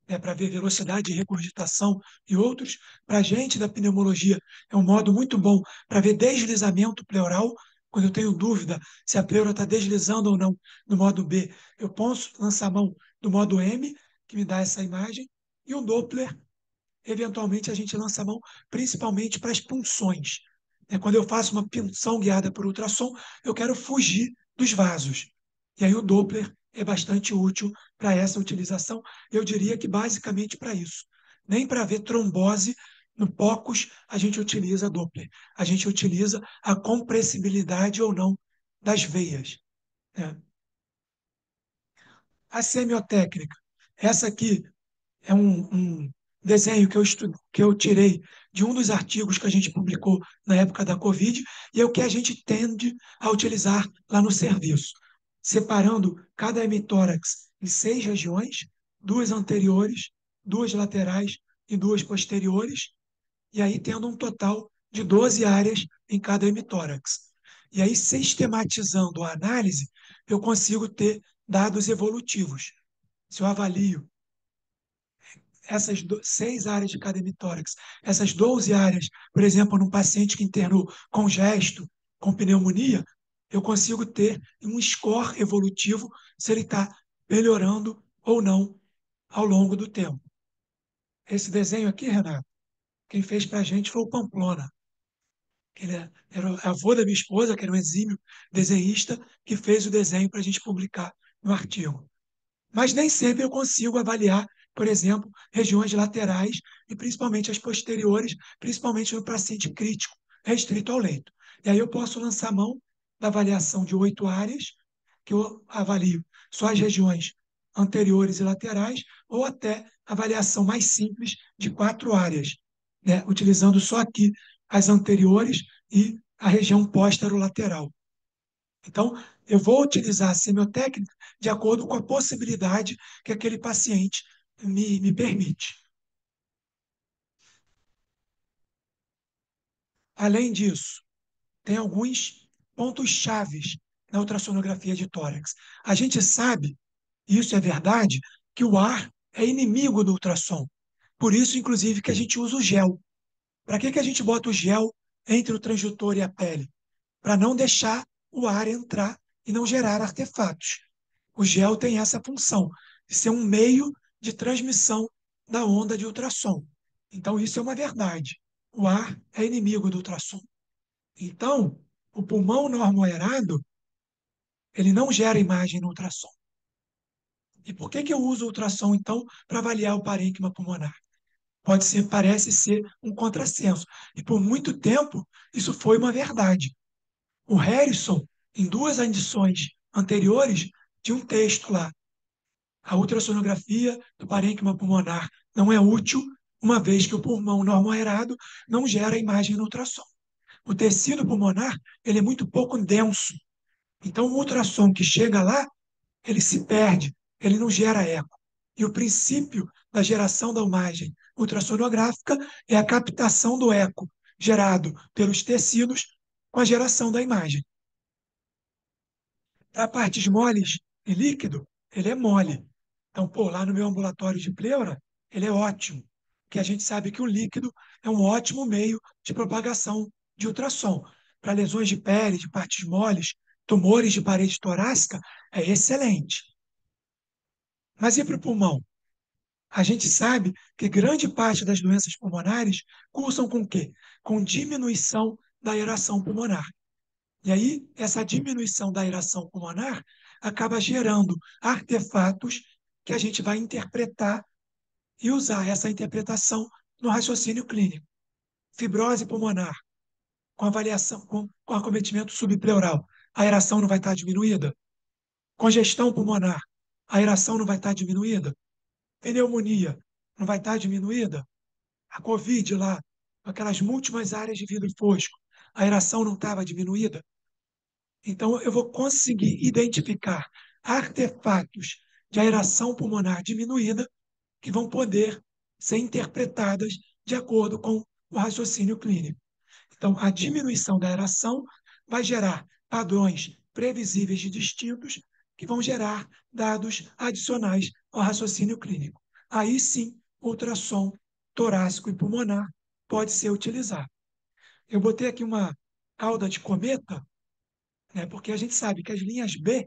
né, para ver velocidade de regurgitação e outros. Para a gente da pneumologia, é um modo muito bom para ver deslizamento pleural. Quando eu tenho dúvida se a pleura está deslizando ou não no modo B, eu posso lançar a mão do modo M, que me dá essa imagem, e o Doppler, eventualmente a gente lança a mão principalmente para as punções. Quando eu faço uma punção guiada por ultrassom, eu quero fugir dos vasos. E aí o Doppler é bastante útil para essa utilização. Eu diria que basicamente para isso. Nem para ver trombose no POCUS a gente utiliza Doppler. A gente utiliza a compressibilidade ou não das veias, né? A semiotécnica. Essa aqui é um desenho que eu tirei de um dos artigos que a gente publicou na época da Covid, e é o que a gente tende a utilizar lá no serviço, separando cada hemitórax em 6 regiões, duas anteriores, duas laterais e duas posteriores, e aí tendo um total de 12 áreas em cada hemitórax. E aí, sistematizando a análise, eu consigo ter dados evolutivos. Se eu avalio essas 6 áreas de cada hemitórax, essas 12 áreas, por exemplo, num paciente que internou com gesto, com pneumonia, eu consigo ter um score evolutivo se ele está melhorando ou não ao longo do tempo. Esse desenho aqui, Renato, quem fez para a gente foi o Pamplona. Ele era o avô da minha esposa, que era um exímio desenhista, que fez o desenho para a gente publicar no artigo. Mas nem sempre eu consigo avaliar, por exemplo, regiões laterais e principalmente as posteriores, principalmente no paciente crítico, restrito ao leito. E aí eu posso lançar mão da avaliação de 8 áreas, que eu avalio só as regiões anteriores e laterais, ou até avaliação mais simples de 4 áreas, né, utilizando só aqui as anteriores e a região póstero-lateral. Então, eu vou utilizar a semiotécnica de acordo com a possibilidade que aquele paciente me permite. Além disso, tem alguns pontos chaves na ultrassonografia de tórax. A gente sabe, e isso é verdade, que o ar é inimigo do ultrassom. Por isso, inclusive, que a gente usa o gel. Para que a gente bota o gel entre o transdutor e a pele? Para não deixar o ar entrar e não gerar artefatos. O gel tem essa função, de ser um meio de transmissão da onda de ultrassom. Então, isso é uma verdade. O ar é inimigo do ultrassom. Então, o pulmão normoaerado, ele não gera imagem no ultrassom. E por que eu uso o ultrassom, então, para avaliar o parênquima pulmonar? Parece ser um contrassenso. E por muito tempo, isso foi uma verdade. O Harrison, em duas edições anteriores, tinha um texto lá. A ultrassonografia do parênquima pulmonar não é útil, uma vez que o pulmão normoaerado não gera imagem no ultrassom. O tecido pulmonar ele é muito pouco denso. Então, o ultrassom que chega lá, ele se perde, ele não gera eco. E o princípio da geração da imagem ultrassonográfica é a captação do eco gerado pelos tecidos com a geração da imagem. Para partes moles e líquido, ele é mole. Então, pô, lá no meu ambulatório de pleura, ele é ótimo, porque a gente sabe que o líquido é um ótimo meio de propagação de ultrassom. Para lesões de pele, de partes moles, tumores de parede torácica, é excelente. Mas e para o pulmão? A gente sabe que grande parte das doenças pulmonares cursam com o quê? Com diminuição da aeração pulmonar. E aí, essa diminuição da aeração pulmonar acaba gerando artefatos que a gente vai interpretar e usar essa interpretação no raciocínio clínico. Fibrose pulmonar, com avaliação, com acometimento subpleural, a aeração não vai estar diminuída? Congestão pulmonar, a aeração não vai estar diminuída? Pneumonia, não vai estar diminuída? A Covid lá, aquelas múltiplas áreas de vidro fosco, a aeração não estava diminuída? Então, eu vou conseguir identificar artefatos de aeração pulmonar diminuída que vão poder ser interpretadas de acordo com o raciocínio clínico. Então, a diminuição da aeração vai gerar padrões previsíveis de distintos que vão gerar dados adicionais ao raciocínio clínico. Aí sim, ultrassom torácico e pulmonar pode ser utilizado. Eu botei aqui uma cauda de cometa, né, porque a gente sabe que as linhas B,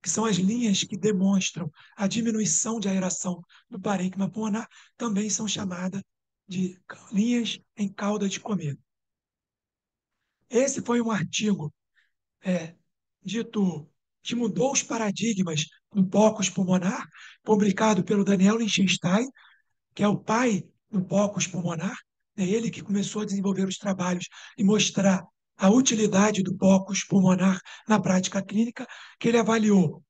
que são as linhas que demonstram a diminuição de aeração do parênquima pulmonar, também são chamadas de linhas em cauda de cometa. Esse foi um artigo dito que mudou os paradigmas do POCUS pulmonar, publicado pelo Daniel Lichtenstein, que é o pai do POCUS pulmonar. É ele que começou a desenvolver os trabalhos e mostrar a utilidade do POCUS pulmonar na prática clínica, que ele avaliou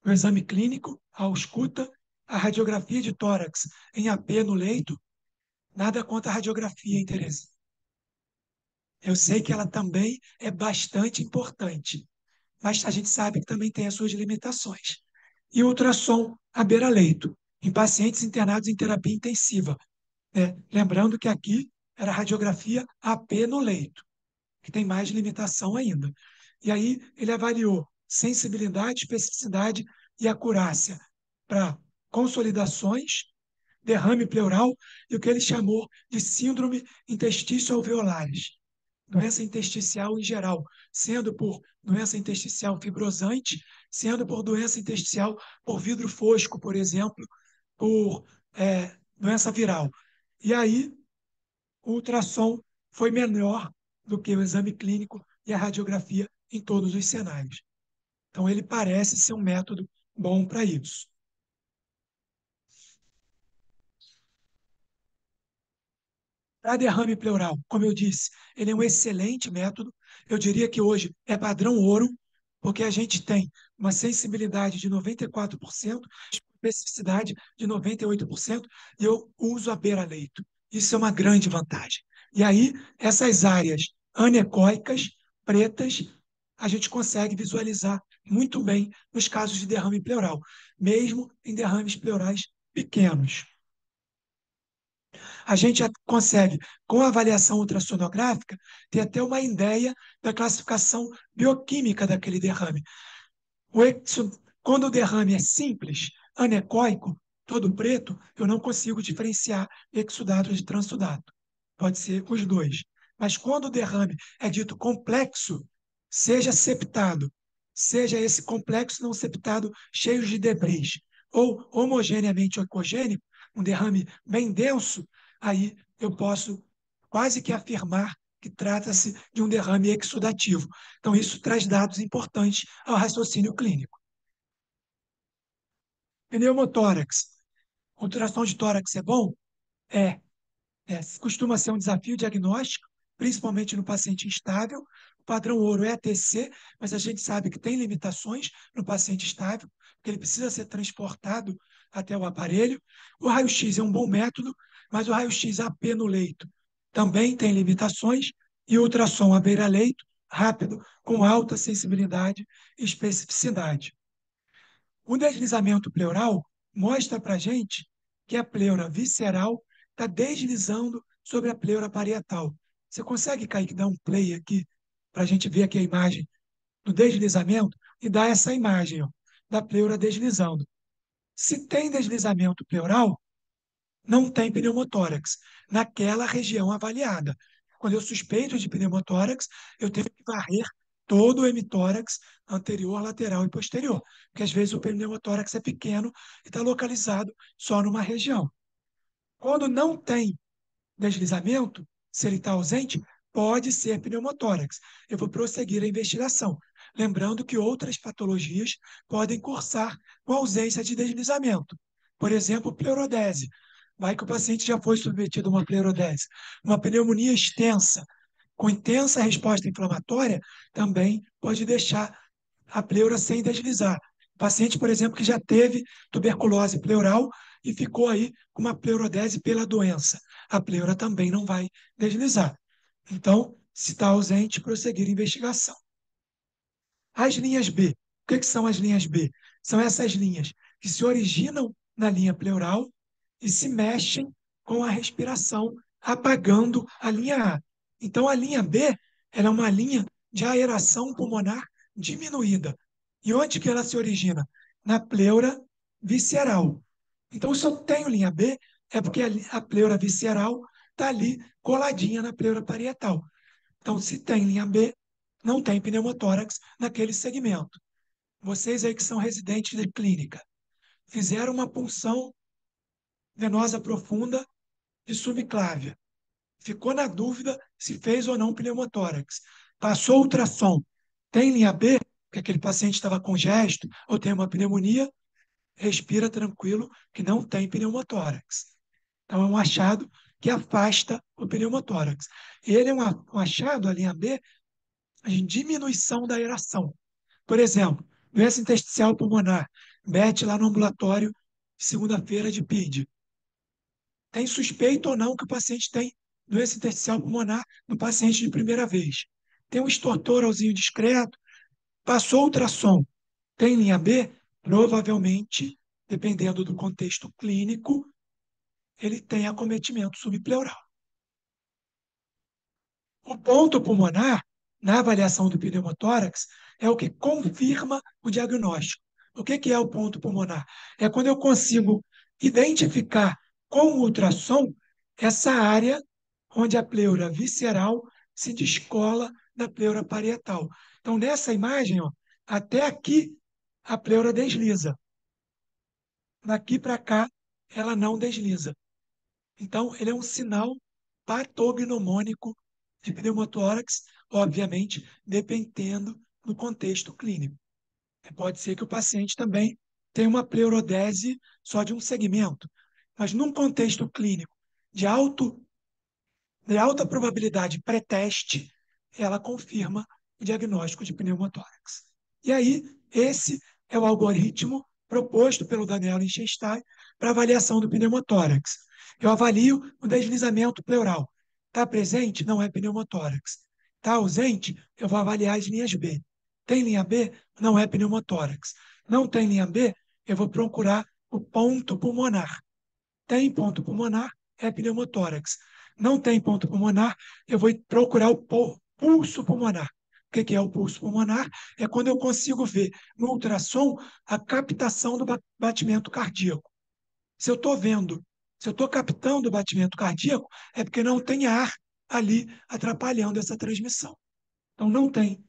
o exame clínico, a ausculta, a radiografia de tórax em AP no leito. Nada contra a radiografia, hein, Tereza? Eu sei que ela também é bastante importante, mas a gente sabe que também tem as suas limitações. E ultrassom à beira-leito, em pacientes internados em terapia intensiva, né? Lembrando que aqui era radiografia AP no leito, que tem mais limitação ainda. E aí ele avaliou sensibilidade, especificidade e acurácia para consolidações, derrame pleural e o que ele chamou de síndrome intestício-alveolares, doença intersticial em geral, sendo por doença intersticial fibrosante, sendo por doença intersticial por vidro fosco, por exemplo, por doença viral. E aí, o ultrassom foi melhor do que o exame clínico e a radiografia em todos os cenários. Então, ele parece ser um método bom para isso. Para derrame pleural, como eu disse, ele é um excelente método. Eu diria que hoje é padrão ouro, porque a gente tem uma sensibilidade de 94%, especificidade de 98%, e eu uso a beira-leito. Isso é uma grande vantagem. E aí, essas áreas anecoicas, pretas, a gente consegue visualizar muito bem nos casos de derrame pleural, mesmo em derrames pleurais pequenos. A gente consegue, com a avaliação ultrassonográfica, ter até uma ideia da classificação bioquímica daquele derrame. Quando o derrame é simples, anecoico, todo preto, eu não consigo diferenciar exudato de transudato. Pode ser os dois. Mas quando o derrame é dito complexo, seja septado, seja esse complexo não septado cheio de debris, ou homogeneamente ecogênico, um derrame bem denso, aí eu posso quase que afirmar que trata-se de um derrame exudativo. Então, isso traz dados importantes ao raciocínio clínico. Pneumotórax. Ultrassom de tórax é bom? É. Costuma ser um desafio diagnóstico, principalmente no paciente instável. O padrão ouro é ATC, mas a gente sabe que tem limitações no paciente estável, porque ele precisa ser transportado até o aparelho. O raio-x é um bom método, mas o raio-x AP no leito também tem limitações, e o ultrassom à beira-leito, rápido, com alta sensibilidade e especificidade. O deslizamento pleural mostra para a gente que a pleura visceral está deslizando sobre a pleura parietal. Você consegue, Kaique, dar um play aqui para a gente ver aqui a imagem do deslizamento e dar essa imagem, ó, da pleura deslizando. Se tem deslizamento pleural, não tem pneumotórax naquela região avaliada. Quando eu suspeito de pneumotórax, eu tenho que varrer todo o hemitórax anterior, lateral e posterior, porque às vezes o pneumotórax é pequeno e está localizado só numa região. Quando não tem deslizamento, se ele está ausente, pode ser pneumotórax. Eu vou prosseguir a investigação. Lembrando que outras patologias podem cursar com ausência de deslizamento. Por exemplo, pleurodese. Vai que o paciente já foi submetido a uma pleurodese. Uma pneumonia extensa, com intensa resposta inflamatória, também pode deixar a pleura sem deslizar. Paciente, por exemplo, que já teve tuberculose pleural e ficou aí com uma pleurodese pela doença. A pleura também não vai deslizar. Então, se está ausente, prosseguir a investigação. As linhas B. O que são as linhas B? São essas linhas que se originam na linha pleural e se mexem com a respiração, apagando a linha A. Então, a linha B ela é uma linha de aeração pulmonar diminuída. E onde que ela se origina? Na pleura visceral. Então, se eu tenho linha B, é porque a pleura visceral está ali coladinha na pleura parietal. Então, se tem linha B, não tem pneumotórax naquele segmento. Vocês aí que são residentes de clínica, fizeram uma punção venosa profunda de subclávia. Ficou na dúvida se fez ou não pneumotórax. Passou o ultrassom. Tem linha B, que aquele paciente estava com gesto ou tem uma pneumonia, respira tranquilo que não tem pneumotórax. Então, é um achado que afasta o pneumotórax. Ele é um achado, a linha B, em diminuição da aeração. Por exemplo, doença intersticial pulmonar, mete lá no ambulatório, segunda-feira de PID. Tem suspeito ou não que o paciente tem doença intersticial pulmonar no paciente de primeira vez. Tem um extortoralzinho discreto, passou ultrassom, tem linha B, provavelmente, dependendo do contexto clínico, ele tem acometimento subpleural. O ponto pulmonar, na avaliação do pneumotórax, é o que confirma o diagnóstico. O que é o ponto pulmonar? É quando eu consigo identificar com o ultrassom essa área onde a pleura visceral se descola da pleura parietal. Então, nessa imagem, ó, até aqui a pleura desliza. Daqui para cá, ela não desliza. Então, ele é um sinal patognomônico de pneumotórax, obviamente, dependendo do contexto clínico. Pode ser que o paciente também tenha uma pleurodese só de um segmento, mas num contexto clínico de, de alta probabilidade pré-teste, ela confirma o diagnóstico de pneumotórax. E aí, esse é o algoritmo proposto pelo Daniel Lichtenstein para avaliação do pneumotórax. Eu avalio o deslizamento pleural. Está presente? Não é pneumotórax. Está ausente? Eu vou avaliar as linhas B. Tem linha B? Não é pneumotórax. Não tem linha B? Eu vou procurar o ponto pulmonar. Tem ponto pulmonar? É pneumotórax. Não tem ponto pulmonar? Eu vou procurar o pulso pulmonar. O que é o pulso pulmonar? É quando eu consigo ver no ultrassom a captação do batimento cardíaco. Se eu estou vendo, se eu estou captando o batimento cardíaco, é porque não tem ar ali atrapalhando essa transmissão. Então, não tem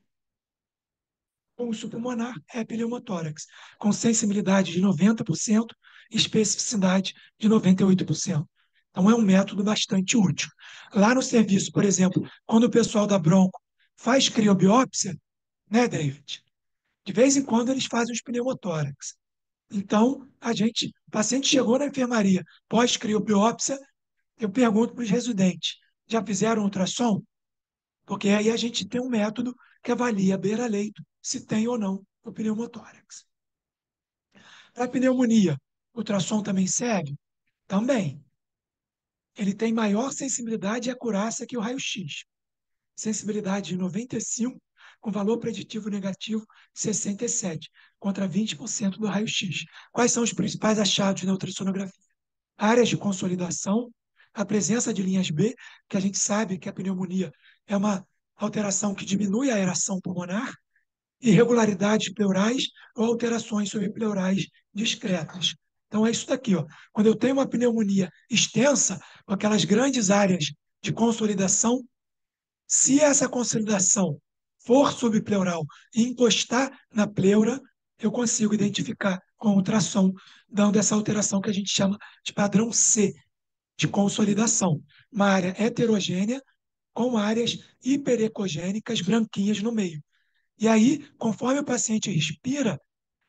pulso pulmonar, é pneumotórax, com sensibilidade de 90% e especificidade de 98%. Então, é um método bastante útil. Lá no serviço, por exemplo, quando o pessoal da Bronco faz criobiópsia, né, David? De vez em quando eles fazem os pneumotórax. Então, o paciente chegou na enfermaria, pós-criobiópsia, eu pergunto para os residentes, já fizeram ultrassom? Porque aí a gente tem um método que avalia beira-leito se tem ou não o pneumotórax. Para pneumonia, o ultrassom também serve? Também. Ele tem maior sensibilidade e acurácia que o raio-x. Sensibilidade de 95, com valor preditivo negativo de 67, contra 20% do raio-x. Quais são os principais achados na ultrassonografia? Áreas de consolidação, a presença de linhas B, que a gente sabe que a pneumonia é uma alteração que diminui a aeração pulmonar, irregularidades pleurais ou alterações subpleurais discretas. Então, é isso daqui. Ó. Quando eu tenho uma pneumonia extensa, com aquelas grandes áreas de consolidação, se essa consolidação for subpleural e encostar na pleura, eu consigo identificar com ultrassom, dando essa alteração que a gente chama de padrão C, de consolidação. Uma área heterogênea com áreas hiperecogênicas branquinhas no meio. E aí, conforme o paciente respira,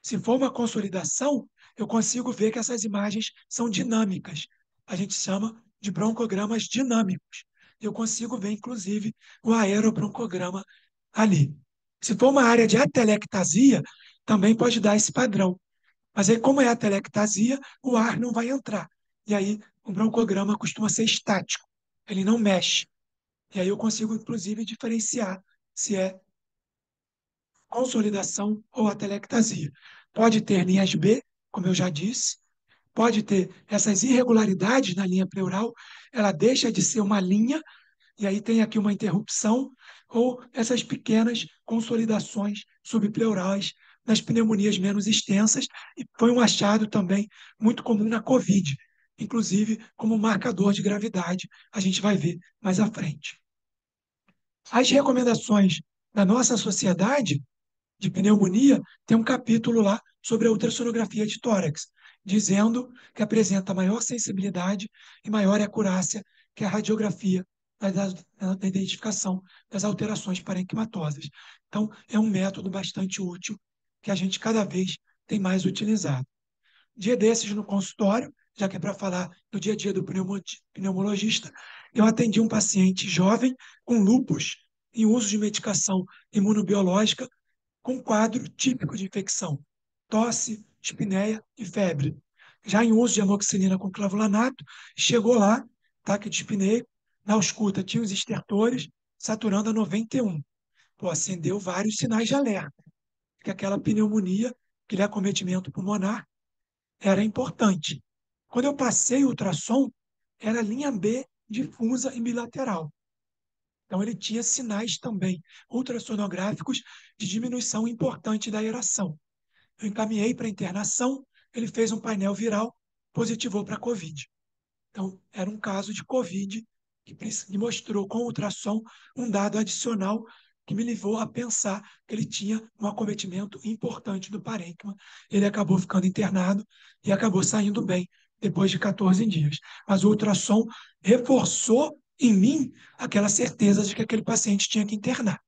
se for uma consolidação, eu consigo ver que essas imagens são dinâmicas. A gente chama de broncogramas dinâmicos. Eu consigo ver, inclusive, o aerobroncograma ali. Se for uma área de atelectasia, também pode dar esse padrão. Mas aí, como é atelectasia, o ar não vai entrar. E aí, o broncograma costuma ser estático. Ele não mexe. E aí eu consigo, inclusive, diferenciar se é consolidação ou atelectasia. Pode ter linhas B, como eu já disse, pode ter essas irregularidades na linha pleural, ela deixa de ser uma linha, e aí tem aqui uma interrupção, ou essas pequenas consolidações subpleurais nas pneumonias menos extensas, e foi um achado também muito comum na COVID, inclusive como marcador de gravidade, a gente vai ver mais à frente. As recomendações da nossa sociedade de pneumonia, tem um capítulo lá sobre a ultrassonografia de tórax, dizendo que apresenta maior sensibilidade e maior acurácia que a radiografia da identificação das alterações parenquimatosas. Então, é um método bastante útil que a gente cada vez tem mais utilizado. Dia desses no consultório, já que é para falar do dia a dia do pneumologista, eu atendi um paciente jovem com lúpus em uso de medicação imunobiológica com quadro típico de infecção, tosse, espineia e febre. Já em uso de amoxicilina com clavulanato, chegou lá, ataque de espineia, na ausculta tinha os estertores, saturando a 91. Pô, acendeu vários sinais de alerta, que aquela pneumonia, aquele acometimento pulmonar, era importante. Quando eu passei o ultrassom, era linha B difusa e bilateral. Então, ele tinha sinais também ultrassonográficos de diminuição importante da aeração. Eu encaminhei para internação, ele fez um painel viral, positivou para COVID. Então, era um caso de COVID que mostrou com ultrassom um dado adicional que me levou a pensar que ele tinha um acometimento importante do parênquima. Ele acabou ficando internado e acabou saindo bem depois de 14 dias. Mas o ultrassom reforçou em mim aquela certeza de que aquele paciente tinha que internar.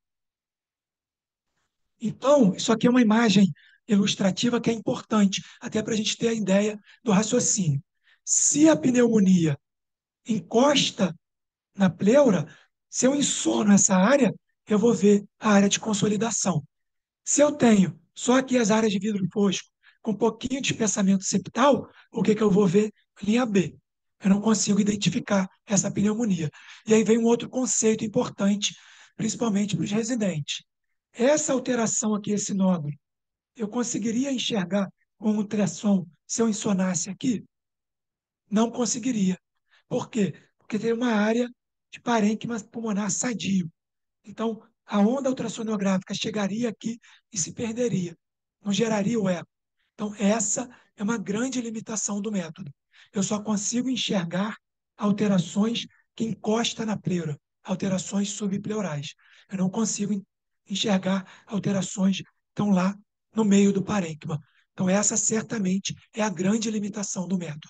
Então, isso aqui é uma imagem ilustrativa que é importante, até para a gente ter a ideia do raciocínio. Se a pneumonia encosta na pleura, se eu insono essa área, eu vou ver a área de consolidação. Se eu tenho só aqui as áreas de vidro fosco, com um pouquinho de espessamento septal, o que eu vou ver? Linha B. Eu não consigo identificar essa pneumonia. E aí vem um outro conceito importante, principalmente para os residentes. Essa alteração aqui, esse nódulo, eu conseguiria enxergar com ultrassom se eu insonasse aqui? Não conseguiria. Por quê? Porque tem uma área de parênquima pulmonar sadio. Então, a onda ultrassonográfica chegaria aqui e se perderia. Não geraria o eco. Então, essa é uma grande limitação do método. Eu só consigo enxergar alterações que encostam na pleura, alterações subpleurais. Eu não consigo enxergar alterações que estão lá no meio do parênquima. Então, essa certamente é a grande limitação do método.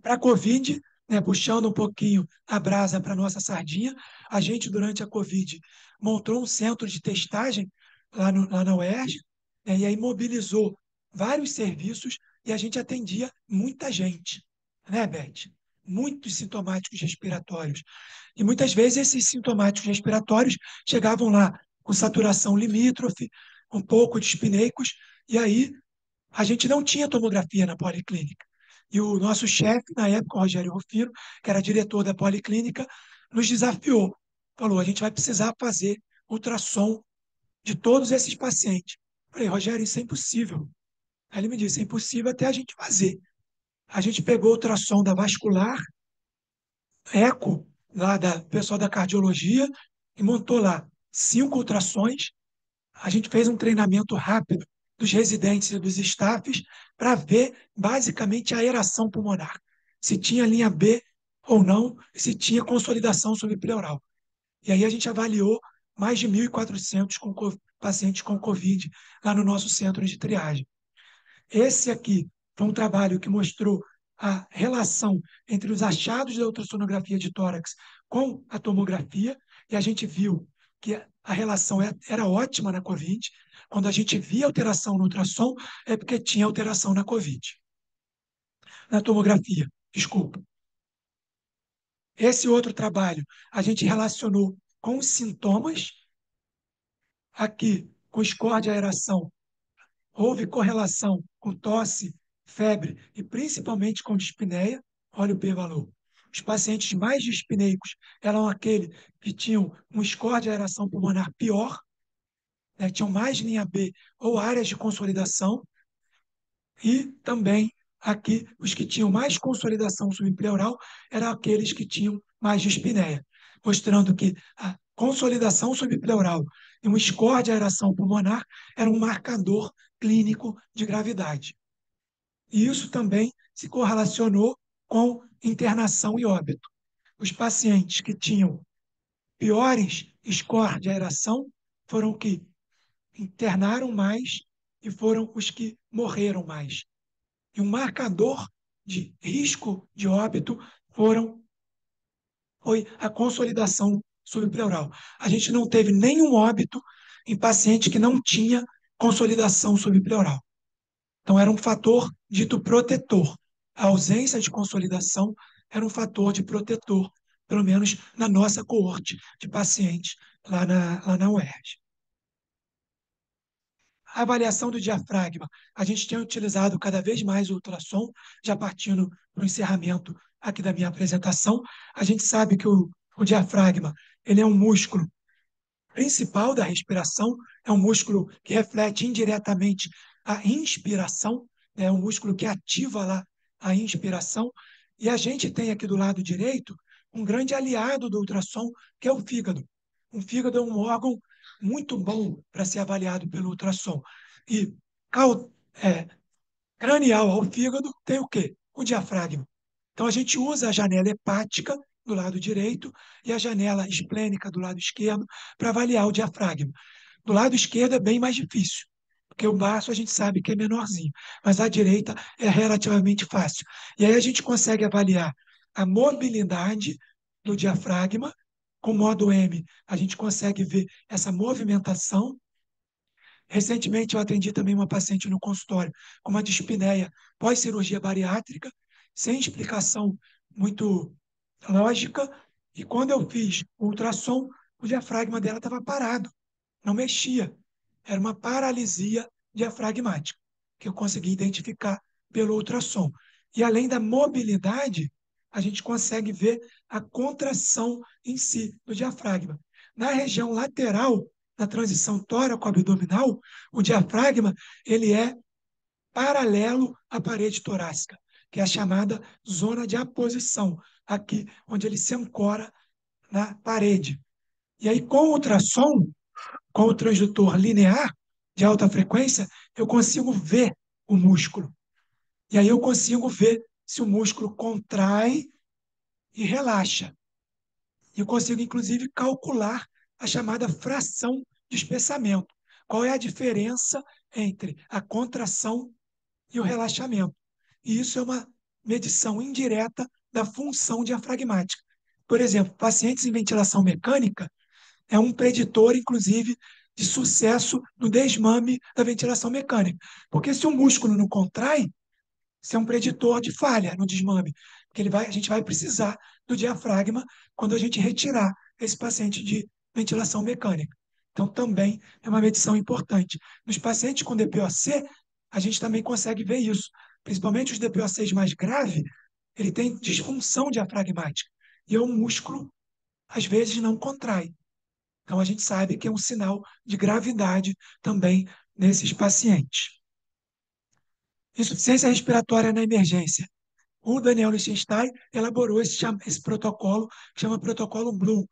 Para a Covid, né, puxando um pouquinho a brasa para a nossa sardinha, a gente, durante a Covid, montou um centro de testagem lá na UERJ, E aí mobilizou vários serviços e a gente atendia muita gente, né, Beth? Muitos sintomáticos respiratórios. E muitas vezes esses sintomáticos respiratórios chegavam lá com saturação limítrofe, um pouco de espineicos, e aí a gente não tinha tomografia na policlínica. E o nosso chefe, na época, o Rogério Rufino, que era diretor da policlínica, nos desafiou. Falou: a gente vai precisar fazer ultrassom de todos esses pacientes. Falei: Rogério, isso é impossível. Aí ele me disse: é impossível até a gente fazer. A gente pegou o ultrassom da vascular, eco, lá da pessoal da cardiologia, e montou lá 5 ultrassons. A gente fez um treinamento rápido dos residentes e dos staffs para ver basicamente a aeração pulmonar, se tinha linha B ou não, e se tinha consolidação subpleural. E aí a gente avaliou mais de 1.400 pacientes com Covid lá no nosso centro de triagem. Esse aqui foi um trabalho que mostrou a relação entre os achados da ultrassonografia de tórax com a tomografia, e a gente viu que a relação era ótima na COVID. Quando a gente via alteração no ultrassom, é porque tinha alteração na COVID. Na tomografia, desculpa. Esse outro trabalho, a gente relacionou com os sintomas, aqui, com score de aeração, houve correlação com tosse, febre e principalmente com dispneia. Olha o p-valor. Os pacientes mais dispneicos eram aqueles que tinham um score de aeração pulmonar pior, né, tinham mais linha B ou áreas de consolidação, e também aqui os que tinham mais consolidação subpleural eram aqueles que tinham mais dispneia, mostrando que a consolidação subpleural e um score de aeração pulmonar era um marcador clínico de gravidade. E isso também se correlacionou com internação e óbito. Os pacientes que tinham piores scores de aeração foram que internaram mais e foram os que morreram mais. E um marcador de risco de óbito foi a consolidação subpleural. A gente não teve nenhum óbito em paciente que não tinha consolidação subpleural. Então, era um fator dito protetor. A ausência de consolidação era um fator de protetor, pelo menos na nossa coorte de pacientes lá na UERJ. A avaliação do diafragma. A gente tem utilizado cada vez mais o ultrassom, já partindo para o encerramento aqui da minha apresentação. A gente sabe que o diafragma ele é um músculo principal da respiração, é um músculo que reflete indiretamente a inspiração, né? É um músculo que ativa lá a inspiração. E a gente tem aqui do lado direito um grande aliado do ultrassom, que é o fígado. O fígado é um órgão muito bom para ser avaliado pelo ultrassom. E cranial ao fígado tem o quê? O diafragma. Então a gente usa a janela hepática do lado direito e a janela esplênica do lado esquerdo para avaliar o diafragma. Do lado esquerdo é bem mais difícil, porque o baço a gente sabe que é menorzinho, mas a direita é relativamente fácil. E aí a gente consegue avaliar a mobilidade do diafragma. Com o modo M, a gente consegue ver essa movimentação. Recentemente, eu atendi também uma paciente no consultório com uma dispneia pós-cirurgia bariátrica, sem explicação muito lógica, e quando eu fiz o ultrassom, o diafragma dela estava parado, não mexia. Era uma paralisia diafragmática, que eu consegui identificar pelo ultrassom. E além da mobilidade, a gente consegue ver a contração em si do diafragma. Na região lateral, na transição tóraco-abdominal, o diafragma ele é paralelo à parede torácica, que é a chamada zona de aposição, aqui onde ele se ancora na parede. E aí, com o ultrassom, com o transdutor linear de alta frequência, eu consigo ver o músculo. E aí eu consigo ver se o músculo contrai e relaxa. E eu consigo, inclusive, calcular a chamada fração de espessamento. Qual é a diferença entre a contração e o relaxamento? E isso é uma medição indireta da função diafragmática. Por exemplo, pacientes em ventilação mecânica é um preditor, inclusive, de sucesso no desmame da ventilação mecânica. Porque se o músculo não contrai, isso é um preditor de falha no desmame, porque a gente vai precisar do diafragma quando a gente retirar esse paciente de ventilação mecânica. Então, também é uma medição importante. Nos pacientes com DPOC, a gente também consegue ver isso. Principalmente os DPOCs mais graves, ele tem disfunção diafragmática. E o músculo, às vezes, não contrai. Então, a gente sabe que é um sinal de gravidade também nesses pacientes. Insuficiência respiratória na emergência. O Daniel Lichtenstein elaborou esse protocolo, que chama protocolo Bloom,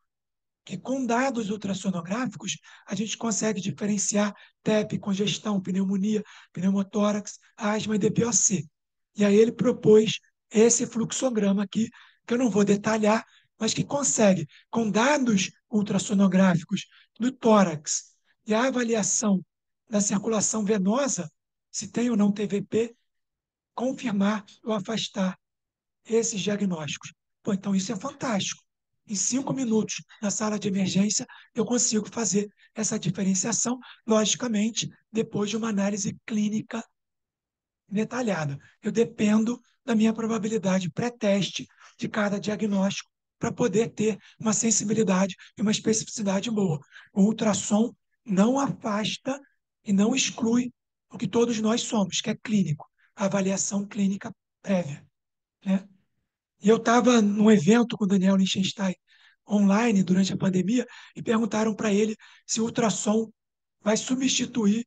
que com dados ultrassonográficos a gente consegue diferenciar TEP, congestão, pneumonia, pneumotórax, asma e DPOC. E aí ele propôs esse fluxograma aqui, que eu não vou detalhar, mas que consegue, com dados ultrassonográficos do tórax e a avaliação da circulação venosa, se tem ou não TVP, confirmar ou afastar esses diagnósticos. Pô, então isso é fantástico. Em 5 minutos, na sala de emergência, eu consigo fazer essa diferenciação, logicamente, depois de uma análise clínica detalhada. Eu dependo da minha probabilidade pré-teste de cada diagnóstico para poder ter uma sensibilidade e uma especificidade boa. O ultrassom não afasta e não exclui o que todos nós somos, que é clínico, a avaliação clínica prévia, né? E eu estava num evento com o Daniel Lichtenstein online durante a pandemia e perguntaram para ele se o ultrassom vai substituir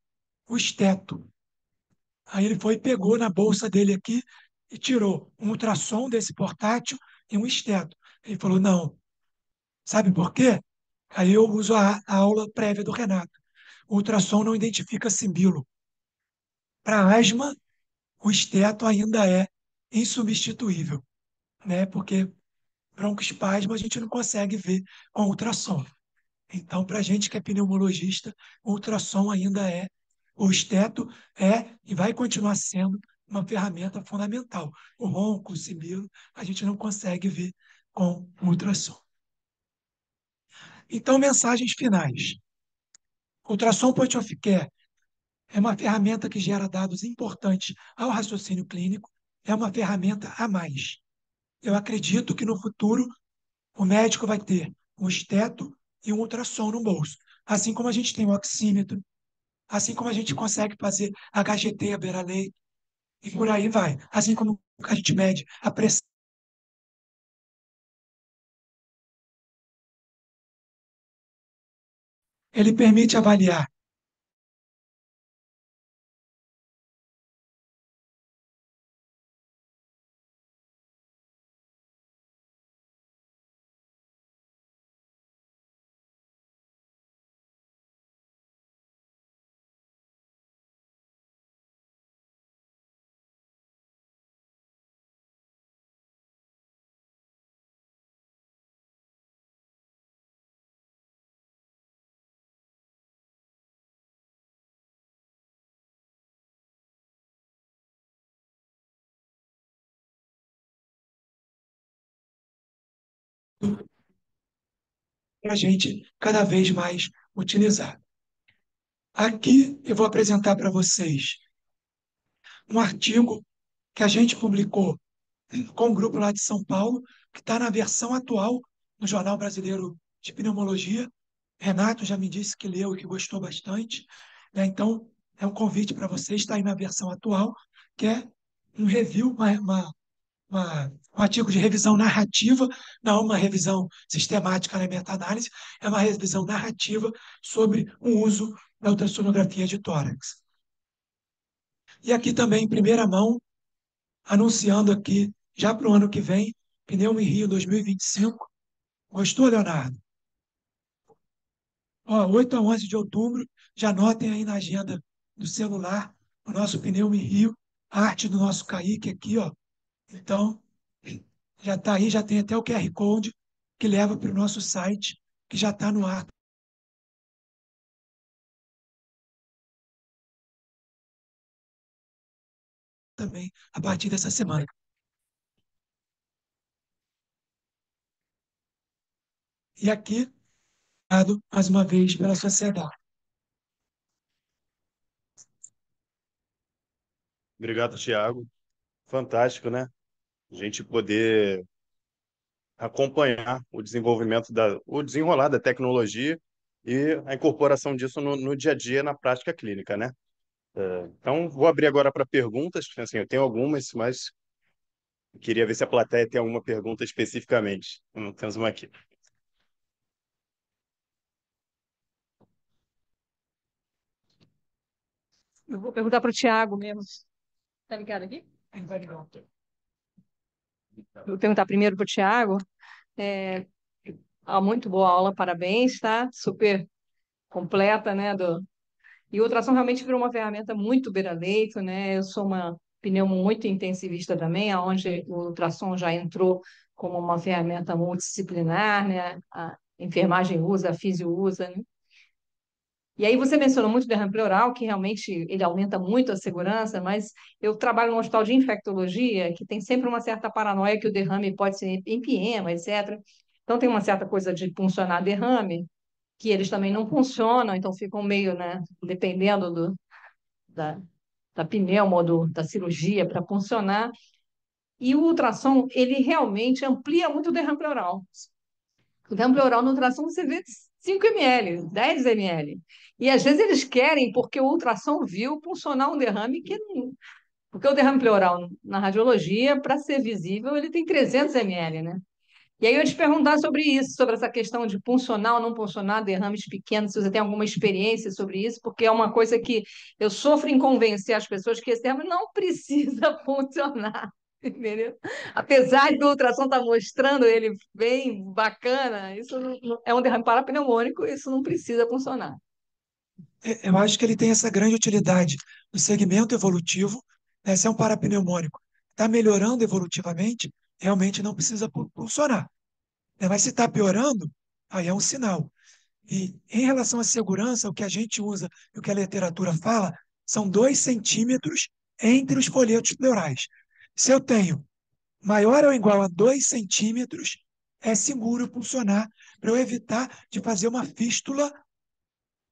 o esteto. Aí ele foi e pegou na bolsa dele aqui e tirou um ultrassom desse portátil e um esteto. Ele falou: não, sabe por quê? Aí eu uso a aula prévia do Renato. O ultrassom não identifica simbilo. Para asma, o esteto ainda é insubstituível, né? Porque broncoespasmo a gente não consegue ver com ultrassom. Então, para a gente que é pneumologista, o ultrassom ainda é, o esteto é e vai continuar sendo uma ferramenta fundamental. O ronco, o sibilo, a gente não consegue ver com ultrassom. Então, mensagens finais. Ultrassom point of care é uma ferramenta que gera dados importantes ao raciocínio clínico, é uma ferramenta a mais. Eu acredito que no futuro o médico vai ter um esteto e um ultrassom no bolso. Assim como a gente tem o oxímetro, assim como a gente consegue fazer HGT, a beira-leito, e por aí vai. Assim como a gente mede a pressão. Ele permite avaliar para a gente cada vez mais utilizar. Aqui eu vou apresentar para vocês um artigo que a gente publicou com o grupo lá de São Paulo, que está na versão atual no Jornal Brasileiro de Pneumologia. Renato já me disse que leu e que gostou bastante, né? Então, é um convite para vocês, está aí na versão atual, que é um review, um artigo de revisão narrativa, não uma revisão sistemática na meta-análise, é uma revisão narrativa sobre o uso da ultrassonografia de tórax. E aqui também, em primeira mão, anunciando aqui, já para o ano que vem, Pneumo em Rio 2025. Gostou, Leonardo? Ó, 8 a 11 de outubro, já anotem aí na agenda do celular o nosso Pneumo em Rio, a arte do nosso Kaique aqui, ó. Então, já está aí, já tem até o QR Code que leva para o nosso site, que já está no ar também, a partir dessa semana. E aqui, obrigado mais uma vez pela sociedade. Obrigado, Tiago. Fantástico, né? A gente poder acompanhar o desenvolvimento o desenrolar da tecnologia e a incorporação disso no dia a dia, na prática clínica, né? Então, vou abrir agora para perguntas, porque, assim, eu tenho algumas, mas queria ver se a plateia tem alguma pergunta especificamente. Temos uma aqui. Eu vou perguntar para o Tiago mesmo. Tá ligado aqui? Vou perguntar primeiro para o Tiago. É, muito boa aula, parabéns, tá? Super completa, né? E o ultrassom realmente virou uma ferramenta muito beira-leito, né? Eu sou uma pneumo muito intensivista também, onde o ultrassom já entrou como uma ferramenta multidisciplinar, né? A enfermagem usa, a físio usa, né? E aí você mencionou muito o derrame pleural, que realmente ele aumenta muito a segurança, mas eu trabalho no hospital de infectologia, que tem sempre uma certa paranoia que o derrame pode ser empiema, etc. Então tem uma certa coisa de puncionar derrame, que eles também não funcionam, então ficam meio, né, dependendo da, da pneuma ou da cirurgia para funcionar. E o ultrassom, ele realmente amplia muito o derrame pleural. O derrame pleural no ultrassom você vê 5 ml, 10 ml. E às vezes eles querem, porque o ultrassom viu funcionar um derrame que não. Porque o derrame pleural na radiologia, para ser visível, ele tem 300 ml, né? E aí eu ia te perguntar sobre isso, sobre essa questão de puncionar ou não puncionar derrames pequenos, se você tem alguma experiência sobre isso, porque é uma coisa que eu sofro em convencer as pessoas que esse derrame não precisa funcionar, entendeu? Apesar do ultrassom estar mostrando ele bem bacana, isso é um derrame parapneumônico, isso não precisa funcionar. Eu acho que ele tem essa grande utilidade no segmento evolutivo, né? Se é um parapneumônico, está melhorando evolutivamente, realmente não precisa funcionar, né? Mas se está piorando, aí é um sinal. E em relação à segurança, o que a gente usa e o que a literatura fala são 2 centímetros entre os folhetos pleurais. Se eu tenho maior ou igual a 2 centímetros, é seguro pulsionar para eu evitar de fazer uma fístula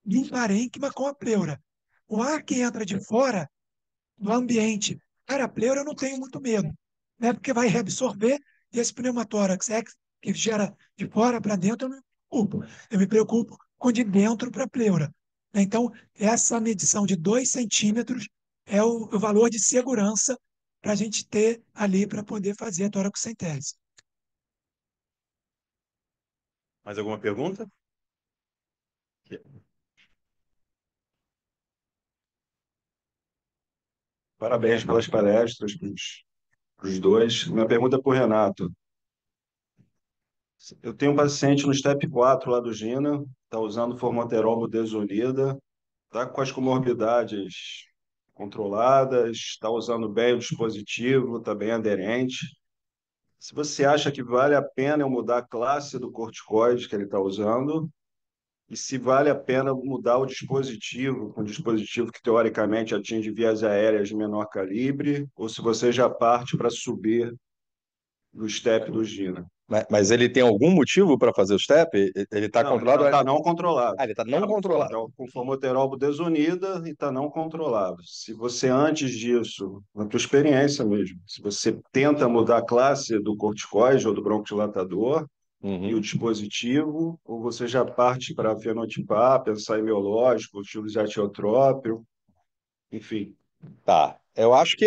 de um parênquima com a pleura. O ar que entra de fora do ambiente para a pleura eu não tenho muito medo, né? Porque vai reabsorver e esse pneumotórax que gera de fora para dentro eu não me preocupo. Eu me preocupo com de dentro para a pleura. Então, essa medição de 2 centímetros é o valor de segurança para a gente ter ali para poder fazer a toracocentese. Mais alguma pergunta? Parabéns pelas palestras para os dois. Minha pergunta é para o Renato. Eu tenho um paciente no STEP 4 lá do Gina, está usando formoterol budesonida, está com as comorbidades controladas, está usando bem o dispositivo, está bem aderente. Se você acha que vale a pena eu mudar a classe do corticoide que ele está usando, e se vale a pena mudar o dispositivo, um dispositivo que teoricamente atinge vias aéreas de menor calibre, ou se você já parte para subir no step do Gina. Mas ele tem algum motivo para fazer o step? Ele está Não, controlado? ele está não controlado. Ah, ele está não controlado. Tá com formoterol budesonida e está não controlado. Se você, antes disso, na tua experiência mesmo, se você tenta mudar a classe do corticoide ou do broncodilatador e o dispositivo, ou você já parte para fenotipar, pensar em biológico, estilo de atiotrópio, enfim. Tá. Eu acho que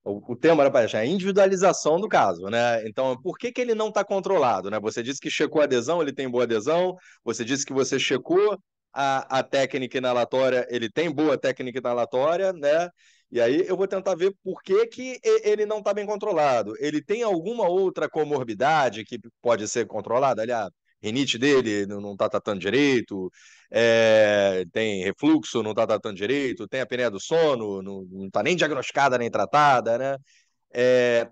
o tema era a individualização do caso, né? Então, por que que ele não está controlado, né? Você disse que checou a adesão, ele tem boa adesão. Você disse que você checou a técnica inalatória, ele tem boa técnica inalatória, né? E aí eu vou tentar ver por que que ele não está bem controlado. Ele tem alguma outra comorbidade que pode ser controlada? Aliás, a rinite dele não está tratando direito, tem refluxo, não está tratando direito, tem a apneia do sono, não está nem diagnosticada nem tratada, né? É,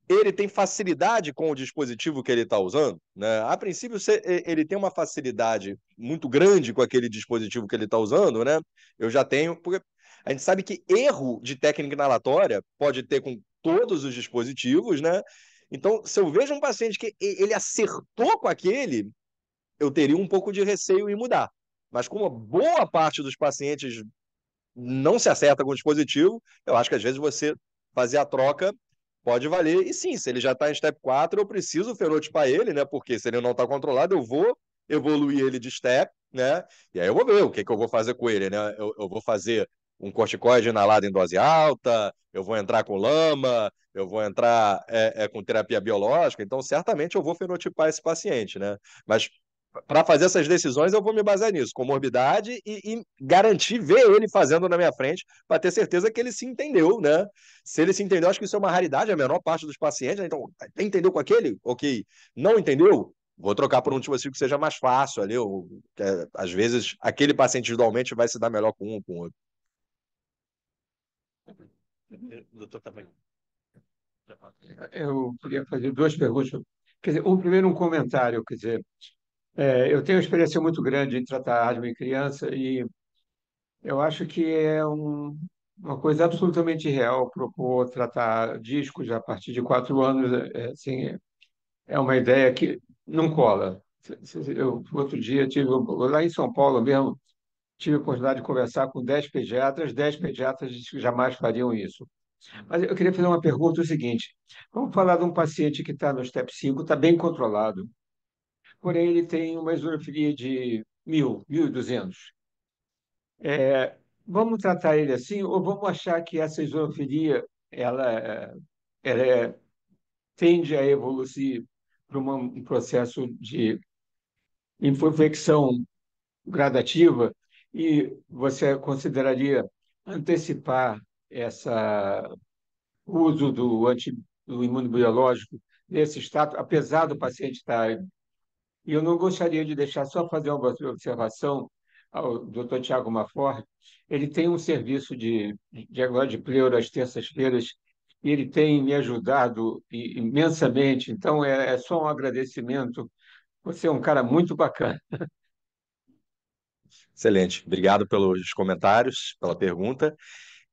ele tem facilidade com o dispositivo que ele está usando, né? A princípio, ele tem uma facilidade muito grande com aquele dispositivo que ele está usando, né? Eu já tenho, porque a gente sabe que erro de técnica inalatória pode ter com todos os dispositivos, né? Então, se eu vejo um paciente que ele acertou com aquele, eu teria um pouco de receio em mudar. Mas como a boa parte dos pacientes não se acerta com o dispositivo, eu acho que às vezes você fazer a troca pode valer. E sim, se ele já está em step 4, eu preciso fenotipar ele, né? Porque se ele não está controlado, eu vou evoluir ele de step, né? E aí eu vou ver o que, que eu vou fazer com ele, né? Eu vou fazer um corticoide inalado em dose alta, eu vou entrar com lama, eu vou entrar com terapia biológica, então certamente eu vou fenotipar esse paciente, né? Mas para fazer essas decisões, eu vou me basear nisso, comorbidade e garantir ver ele fazendo na minha frente, para ter certeza que ele se entendeu, né? Se ele se entendeu, acho que isso é uma raridade, a menor parte dos pacientes, né? Então, entendeu com aquele? Ok. Não entendeu? Vou trocar por um dispositivo que seja mais fácil ali. Às vezes, aquele paciente individualmente vai se dar melhor com um com o outro. Doutor, tá bem. Eu queria fazer duas perguntas. Quer dizer, primeiro um comentário, quer dizer, eu tenho uma experiência muito grande em tratar asma em criança e eu acho que é uma coisa absolutamente real propor tratar discos a partir de 4 anos. Assim, é uma ideia que não cola. Outro dia, lá em São Paulo mesmo, tive a oportunidade de conversar com 10 pediatras disse que jamais fariam isso. Mas eu queria fazer uma pergunta, o seguinte, vamos falar de um paciente que está no step 5, está bem controlado, porém ele tem uma eosinofilia de 1.200. Vamos tratar ele assim ou vamos achar que essa eosinofilia ela tende a evoluir para um processo de infecção gradativa e você consideraria antecipar essa uso do imunobiológico nesse estado, apesar do paciente estar. E eu não gostaria de deixar só fazer uma observação ao Dr. Tiago Mafort. Ele tem um serviço de diagnóstico de pleura às terças-feiras e ele tem me ajudado imensamente. Então, é só um agradecimento. Você é um cara muito bacana. Excelente. Obrigado pelos comentários, pela pergunta.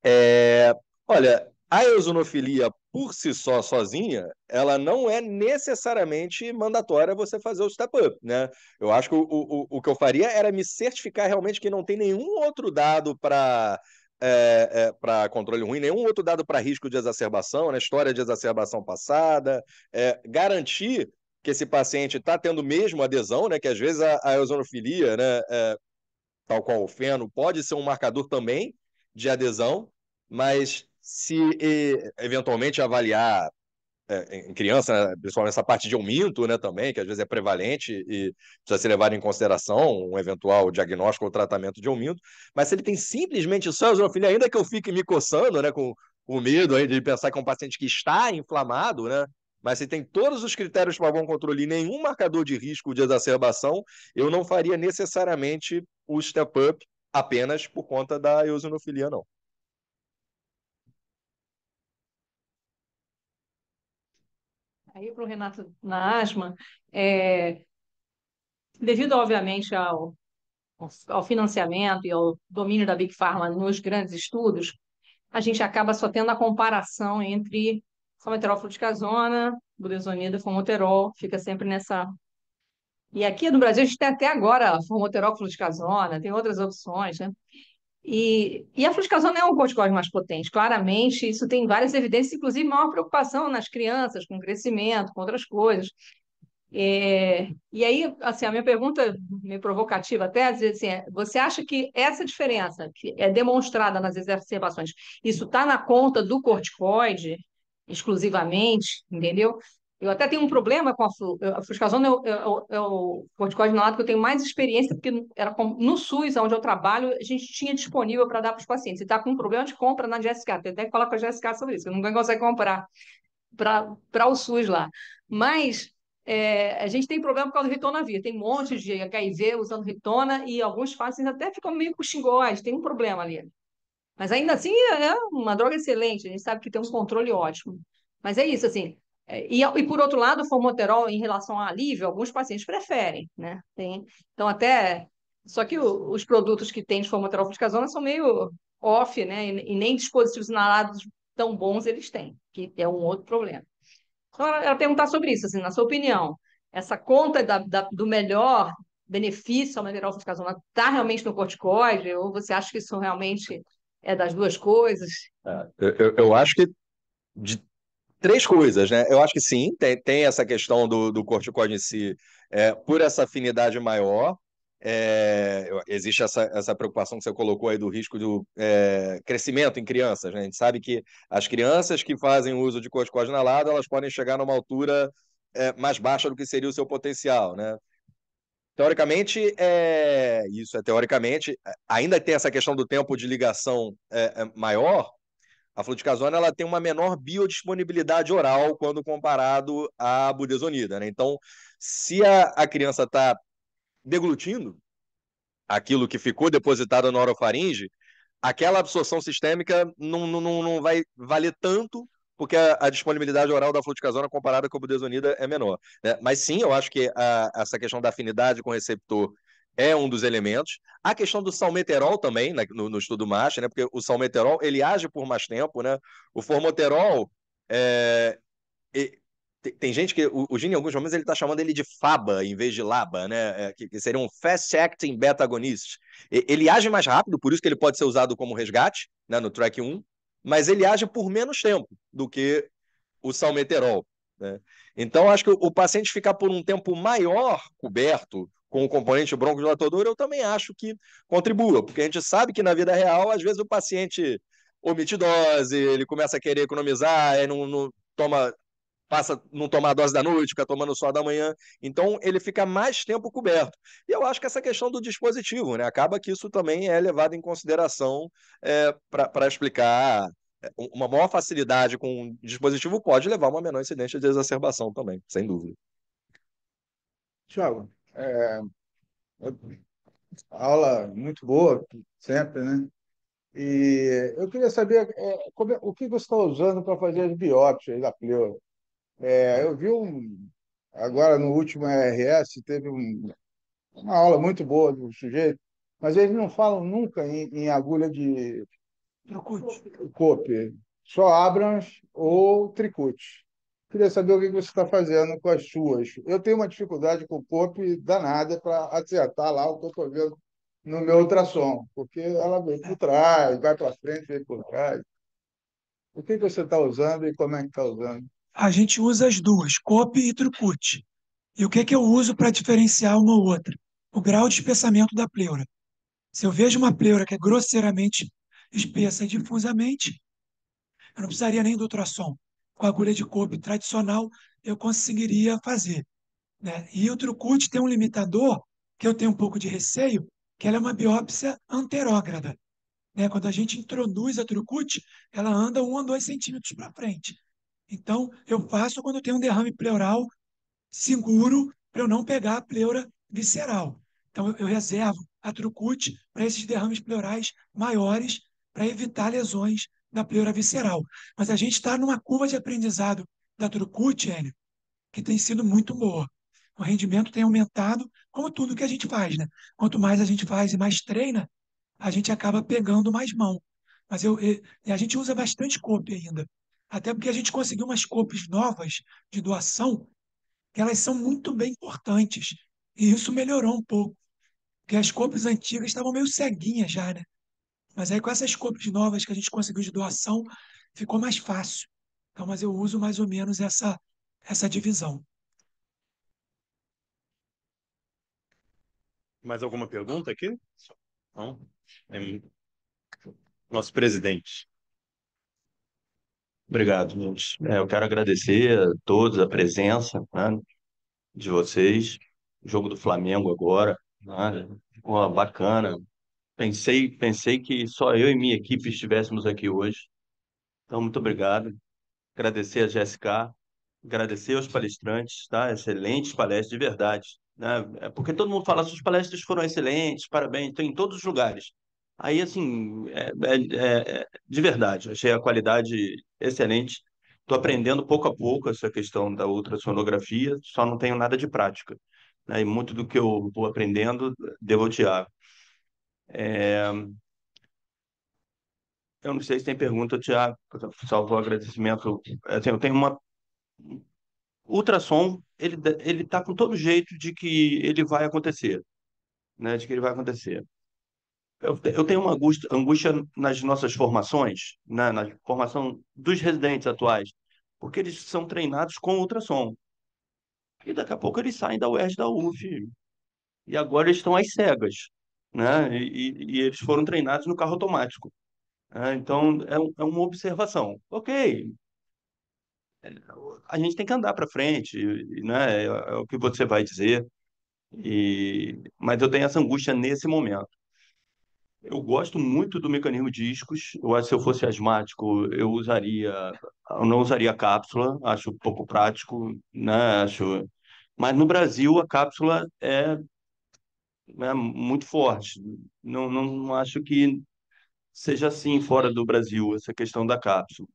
É, olha, a eosinofilia por si só, sozinha, ela não é necessariamente mandatória você fazer o step-up, né? Eu acho que o que eu faria era me certificar realmente que não tem nenhum outro dado para controle ruim, nenhum outro dado para risco de exacerbação, né? História de exacerbação passada, garantir que esse paciente está tendo mesmo adesão, né? Que às vezes a eosinofilia, né? Tal qual o feno, pode ser um marcador também de adesão, mas se eventualmente avaliar em criança, né, principalmente essa parte de aumento, né, também, que às vezes é prevalente e precisa ser levado em consideração um eventual diagnóstico ou tratamento de aumento, mas se ele tem simplesmente só eosinofilia, ainda que eu fique me coçando, né, com medo aí de pensar que é um paciente que está inflamado, né, mas se tem todos os critérios para bom controle e nenhum marcador de risco de exacerbação, eu não faria necessariamente o step-up apenas por conta da eosinofilia, não. Aí, para o Renato, na asma, devido, obviamente, ao financiamento e ao domínio da Big Pharma nos grandes estudos, a gente acaba só tendo a comparação entre formoterol fluticasona, budesonida, formoterol, fica sempre nessa. E aqui no Brasil a gente tem até agora formoterol fluticasona, tem outras opções, né? E a fluticasona é um corticoide mais potente, claramente, isso tem várias evidências, inclusive maior preocupação nas crianças, com crescimento, com outras coisas. E aí, assim, a minha pergunta, meio provocativa até, às vezes, assim, você acha que essa diferença que é demonstrada nas exacerbações, isso está na conta do corticoide exclusivamente, entendeu? Eu até tenho um problema com a fluticasona, é o corticoide inalado que eu tenho mais experiência, porque no SUS, onde eu trabalho, a gente tinha disponível para dar para os pacientes. E está com um problema de compra na GSK, tem até que falar com a GSK sobre isso, que ninguém consegue comprar para o SUS lá. Mas a gente tem problema por causa do ritonavir. Tem um monte de HIV usando ritona e alguns pacientes até ficam meio com xingóide, tem um problema ali. Mas ainda assim é uma droga excelente, a gente sabe que tem um controle ótimo. Mas é isso, assim. E por outro lado, o formoterol, em relação a alívio, alguns pacientes preferem, né? Então, até. Só que os produtos que tem de formoterol fluticasona são meio off, né? E nem dispositivos inalados tão bons eles têm, que é um outro problema. Então, ela perguntar sobre isso, assim, na sua opinião, essa conta do melhor benefício ao mineral fluticasona está realmente no corticoide, ou você acha que isso realmente É das duas coisas? Eu acho que de três coisas, né? Eu acho que sim, tem essa questão do corticoide em si, por essa afinidade maior. Existe essa preocupação que você colocou aí do risco do crescimento em crianças, né? A gente sabe que as crianças que fazem uso de corticoide inalado, elas podem chegar numa altura mais baixa do que seria o seu potencial, né? Teoricamente, isso é teoricamente, ainda tem essa questão do tempo de ligação maior. A fluticasona ela tem uma menor biodisponibilidade oral quando comparado à budesonida, né? Então, se a criança está deglutindo aquilo que ficou depositado na orofaringe, aquela absorção sistêmica não vai valer tanto, porque a disponibilidade oral da fluticasona comparada com a budesonida é menor, né? Mas sim, eu acho que essa questão da afinidade com o receptor é um dos elementos. A questão do salmeterol também, né, no estudo MASH, né? Porque o salmeterol, ele age por mais tempo, né? O formoterol, é, tem gente que o Gini, em alguns momentos, ele está chamando ele de FABA em vez de LABA, né? Que seria um Fast Acting Beta Agonist. Ele age mais rápido, por isso que ele pode ser usado como resgate, né, no track 1, mas ele age por menos tempo do que o salmeterol, né? Então, acho que o paciente ficar por um tempo maior coberto com o componente broncodilatador, eu também acho que contribua, porque a gente sabe que na vida real, às vezes o paciente omite dose, ele começa a querer economizar, não toma passa não tomar a dose da noite, fica tomando só da manhã, então ele fica mais tempo coberto. E eu acho que essa questão do dispositivo, né? Acaba que isso também é levado em consideração para explicar uma maior facilidade com o dispositivo pode levar a uma menor incidência de exacerbação também, sem dúvida. Tiago, aula muito boa, sempre, né? E eu queria saber o que você está usando para fazer as biópsias da pleura. Eu vi agora no último RS, teve uma aula muito boa do sujeito, mas eles não falam nunca em agulha de Trocute. Cope, só Abrams ou Tricute. Queria saber o que você está fazendo com as suas. Eu tenho uma dificuldade com o Cope danada para acertar lá o que eu estou vendo no meu ultrassom, porque ela vem por trás, vai para frente, vem por trás. O que você está usando e como é que está usando? A gente usa as duas, COPE e Trucute. E o que que eu uso para diferenciar uma ou outra? O grau de espessamento da pleura. Se eu vejo uma pleura que é grosseiramente espessa e difusamente, eu não precisaria nem do ultrassom. Com a agulha de COPE tradicional, eu conseguiria fazer, né? E o Trucute tem um limitador que eu tenho um pouco de receio, que ela é uma biópsia anterógrada, né? Quando a gente introduz a Trucute, ela anda 1 a 2 centímetros para frente. Então, eu faço quando eu tenho um derrame pleural seguro para eu não pegar a pleura visceral. Então, eu reservo a Trucute para esses derrames pleurais maiores, para evitar lesões da pleura visceral. Mas a gente está numa curva de aprendizado da Trucute, Hélio, que tem sido muito boa. O rendimento tem aumentado, como tudo que a gente faz, né? Quanto mais a gente faz e mais treina, a gente acaba pegando mais mão. Mas a gente usa bastante cope ainda. Até porque a gente conseguiu umas copes novas de doação, que elas são muito bem importantes. E isso melhorou um pouco, porque as copes antigas estavam meio ceguinhas já, né? Mas aí com essas copes novas que a gente conseguiu de doação, ficou mais fácil. Então, mas eu uso mais ou menos essa divisão. Mais alguma pergunta aqui? Não? Nosso presidente. Obrigado, gente. Eu quero agradecer a todos a presença, né, de vocês. Jogo do Flamengo agora, né? Pô, bacana. Pensei que só eu e minha equipe estivéssemos aqui hoje. Então, muito obrigado. Agradecer a GSK, agradecer aos palestrantes, tá? Excelentes palestras, de verdade, né? É porque todo mundo fala, suas palestras foram excelentes, parabéns, estão em todos os lugares. Aí, assim, de verdade, achei a qualidade excelente. Estou aprendendo pouco a pouco essa questão da ultrassonografia, só não tenho nada de prática, né? E muito do que eu vou aprendendo, devo ao Tiago. Eu não sei se tem pergunta, Tiago, salvo o agradecimento. Assim, eu tenho uma ultrassom, ele tá com todo jeito de que ele vai acontecer, né? De que ele vai acontecer. Eu tenho uma angústia nas nossas formações, né, na formação dos residentes atuais, porque eles são treinados com ultrassom. E daqui a pouco eles saem da UERJ, da UF, e agora eles estão às cegas, né? E eles foram treinados no carro automático. Né? Então, é uma observação. Ok, a gente tem que andar para frente, né? É o que você vai dizer. Mas eu tenho essa angústia nesse momento. Eu gosto muito do mecanismo de discos. Eu acho que se eu fosse asmático, eu não usaria cápsula. Acho pouco prático, né? Mas no Brasil a cápsula é muito forte. Não acho que seja assim fora do Brasil essa questão da cápsula.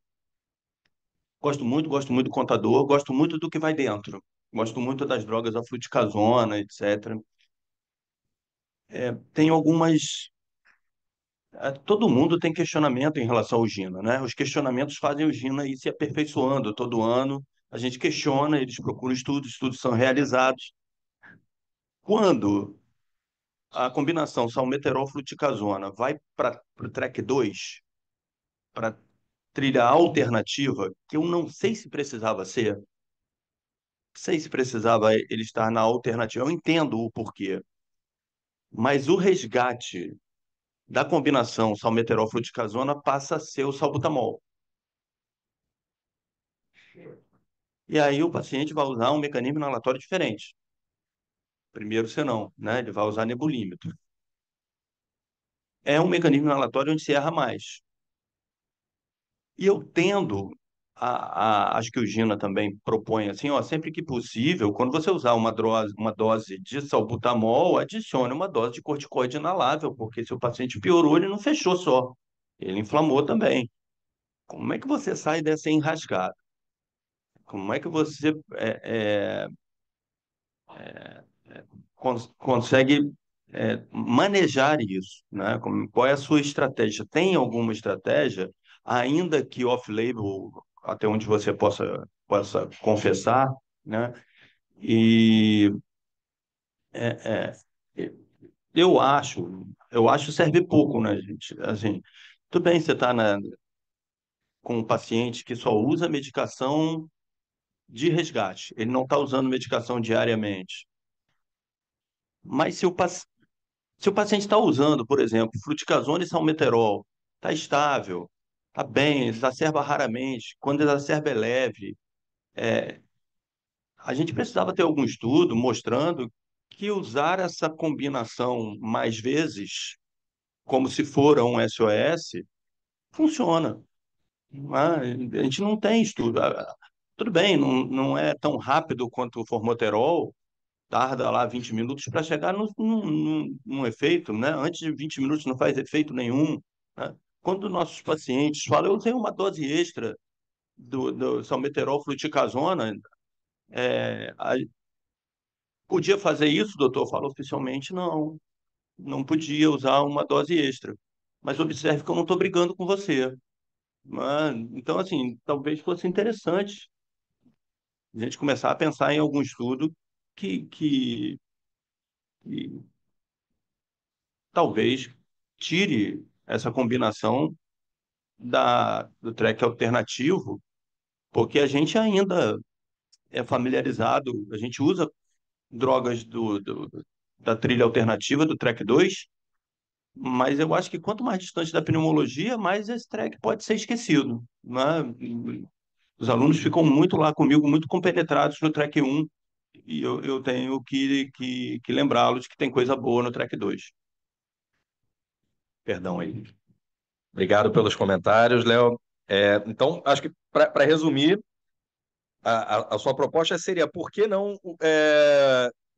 Gosto muito do contador, gosto muito do que vai dentro. Gosto muito das drogas, a fluticasona, etc. Tem algumas. Todo mundo tem questionamento em relação ao GINA, né? Os questionamentos fazem o GINA ir se aperfeiçoando todo ano. A gente questiona, eles procuram estudos são realizados. Quando a combinação salmeterol-fluticasona vai para o track 2, para trilha alternativa, que eu não sei se precisava ser, sei se precisava ele estar na alternativa, eu entendo o porquê, mas o resgate da combinação salmeterol-fluticasona passa a ser o salbutamol. E aí o paciente vai usar um mecanismo inalatório diferente. Primeiro senão, né? Ele vai usar nebulímetro. É um mecanismo inalatório onde se erra mais. E eu tendo acho que o Gina também propõe assim, ó, sempre que possível, quando você usar uma dose de salbutamol, adicione uma dose de corticoide inalável, porque se o paciente piorou, ele não fechou só, ele inflamou também. Como é que você sai dessa enrascada? Como é que você consegue manejar isso, né? Qual é a sua estratégia? Tem alguma estratégia, ainda que off-label, até onde você possa confessar, né? E é, é, eu acho que serve pouco, né, gente? Assim, tudo bem, você está com um paciente que só usa medicação de resgate, ele não está usando medicação diariamente. Mas se o paciente está usando, por exemplo, fluticasona e salmeterol, está estável, está bem, exacerba raramente, quando exacerba é leve, a gente precisava ter algum estudo mostrando que usar essa combinação mais vezes, como se for um SOS, funciona. A gente não tem estudo. Tudo bem, não é tão rápido quanto o formoterol, tarda lá 20 minutos para chegar num efeito, né? Antes de 20 minutos não faz efeito nenhum, né? Quando nossos pacientes falam, eu usei uma dose extra do salmeterol fluticasona, podia fazer isso, doutor? Fala oficialmente, não, não podia usar uma dose extra. Mas observe que eu não estou brigando com você. Então, assim, talvez fosse interessante a gente começar a pensar em algum estudo que talvez tire essa combinação do track alternativo, porque a gente ainda é familiarizado, a gente usa drogas da trilha alternativa, do track 2, mas eu acho que quanto mais distante da pneumologia, mais esse track pode ser esquecido, né? Os alunos ficam muito lá comigo, muito compenetrados no track 1, e eu tenho que lembrá-los que tem coisa boa no track 2. Perdão aí. Obrigado pelos comentários, Léo. Então, acho que para resumir, a sua proposta seria por que não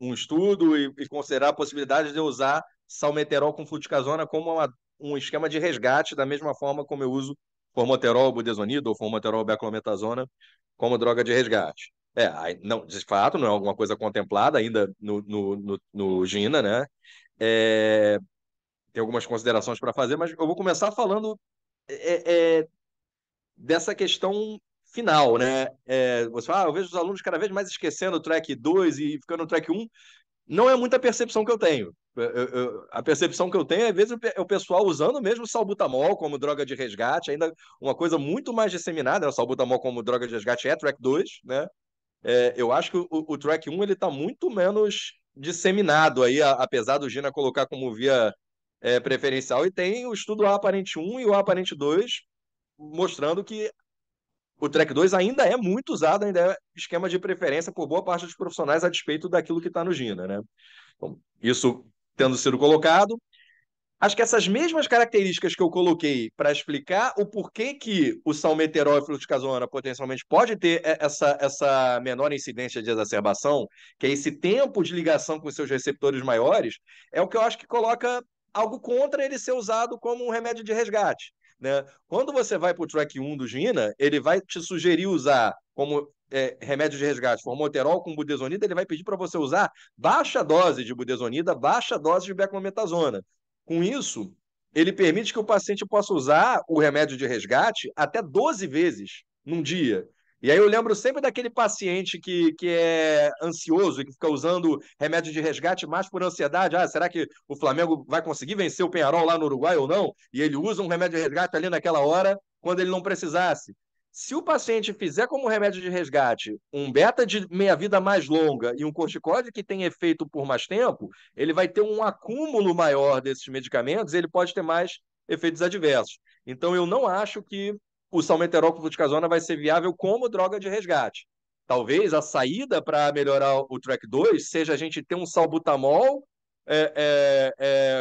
um estudo e considerar a possibilidade de usar salmeterol com fluticasona como um esquema de resgate, da mesma forma como eu uso formoterol budesonida ou formoterol beclometasona como droga de resgate. Não, de fato, não é alguma coisa contemplada ainda no GINA, né? Tem algumas considerações para fazer, mas eu vou começar falando dessa questão final, né? Você fala, eu vejo os alunos cada vez mais esquecendo o track 2 e ficando no track 1. não é muita percepção que eu tenho. A percepção que eu tenho, às vezes, é o pessoal usando mesmo o salbutamol como droga de resgate, ainda uma coisa muito mais disseminada, né? O salbutamol como droga de resgate é track 2, né? Eu acho que o track 1 ele está muito menos disseminado aí, apesar do Gina colocar como via preferencial, e tem o estudo A aparente 1 e o A aparente 2 mostrando que o track 2 ainda é muito usado, ainda é esquema de preferência por boa parte dos profissionais a despeito daquilo que está no Gina, né? Então, isso tendo sido colocado, acho que essas mesmas características que eu coloquei para explicar o porquê que o salmeterol e fluticasona potencialmente pode ter essa menor incidência de exacerbação, que é esse tempo de ligação com os seus receptores maiores, é o que eu acho que coloca algo contra ele ser usado como um remédio de resgate. Né? Quando você vai para o track 1 do Gina, ele vai te sugerir usar como remédio de resgate formoterol com budesonida, ele vai pedir para você usar baixa dose de budesonida, baixa dose de beclometasona. Com isso, ele permite que o paciente possa usar o remédio de resgate até 12 vezes num dia. E aí eu lembro sempre daquele paciente que é ansioso e que fica usando remédio de resgate mais por ansiedade. Ah, será que o Flamengo vai conseguir vencer o Peñarol lá no Uruguai ou não? E ele usa um remédio de resgate ali naquela hora, quando ele não precisasse. Se o paciente fizer como remédio de resgate um beta de meia-vida mais longa e um corticóide que tem efeito por mais tempo, ele vai ter um acúmulo maior desses medicamentos e ele pode ter mais efeitos adversos. Então, eu não acho que o salmeterol com fluticasona vai ser viável como droga de resgate. Talvez a saída para melhorar o track 2 seja a gente ter um salbutamol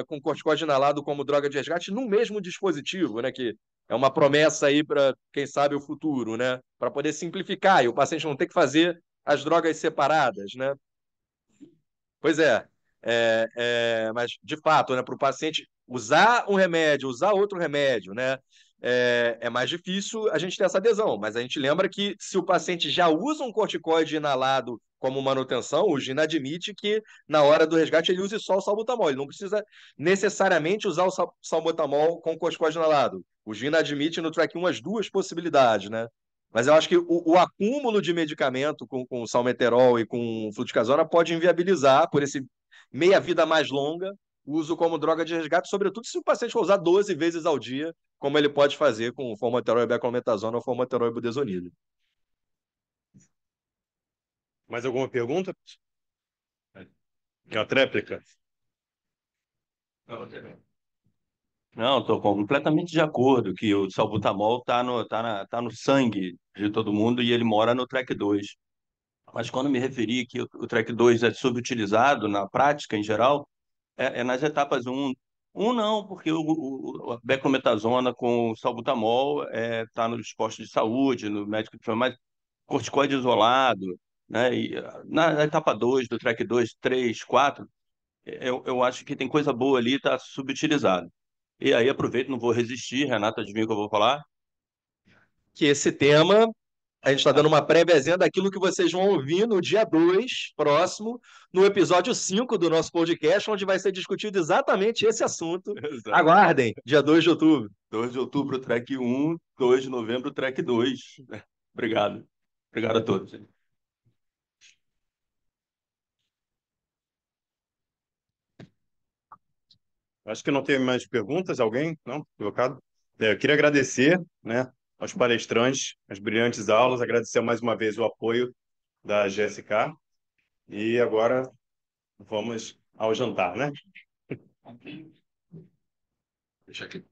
com corticóide inalado como droga de resgate no mesmo dispositivo, né? Que é uma promessa aí para, quem sabe, o futuro, né? Para poder simplificar e o paciente não ter que fazer as drogas separadas, né? Pois mas de fato, né, para o paciente usar um remédio, usar outro remédio, né, é mais difícil a gente ter essa adesão. Mas a gente lembra que se o paciente já usa um corticoide inalado como manutenção, o GINA admite que na hora do resgate ele use só o salbutamol. Ele não precisa necessariamente usar o salbutamol com corticoide inalado. O GINA admite no track 1 as duas possibilidades, né? Mas eu acho que o acúmulo de medicamento com salmeterol e com fluticasona pode inviabilizar, por esse meia-vida mais longa, o uso como droga de resgate, sobretudo se o paciente for usar 12 vezes ao dia, como ele pode fazer com formoterol e beclometasona ou formoterol e budesonida. Mais alguma pergunta? É uma tréplica? Não, estou completamente de acordo que o salbutamol tá no sangue de todo mundo e ele mora no track 2. Mas quando me referi que o track 2 é subutilizado na prática em geral, é nas etapas um não, porque a beclometasona com salbutamol está nos postos de saúde, no médico de mais corticoide isolado, né? E na etapa 2 do track 2 3 4 eu acho que tem coisa boa ali, está subutilizado. E aí aproveito, não vou resistir, Renata, adivinha o que eu vou falar? Que esse tema, a gente está dando uma préviazinha daquilo que vocês vão ouvir no dia 2 próximo, no episódio 5 do nosso podcast, onde vai ser discutido exatamente esse assunto. Exato. Aguardem, dia 2 de outubro. 2 de outubro, track 1, 2 de novembro, track 2. Obrigado. Obrigado a todos. Acho que não tem mais perguntas. Alguém? Não? Colocado? Eu queria agradecer, né, aos palestrantes, as brilhantes aulas, agradecer mais uma vez o apoio da GSK. E agora vamos ao jantar, né? Deixa aqui.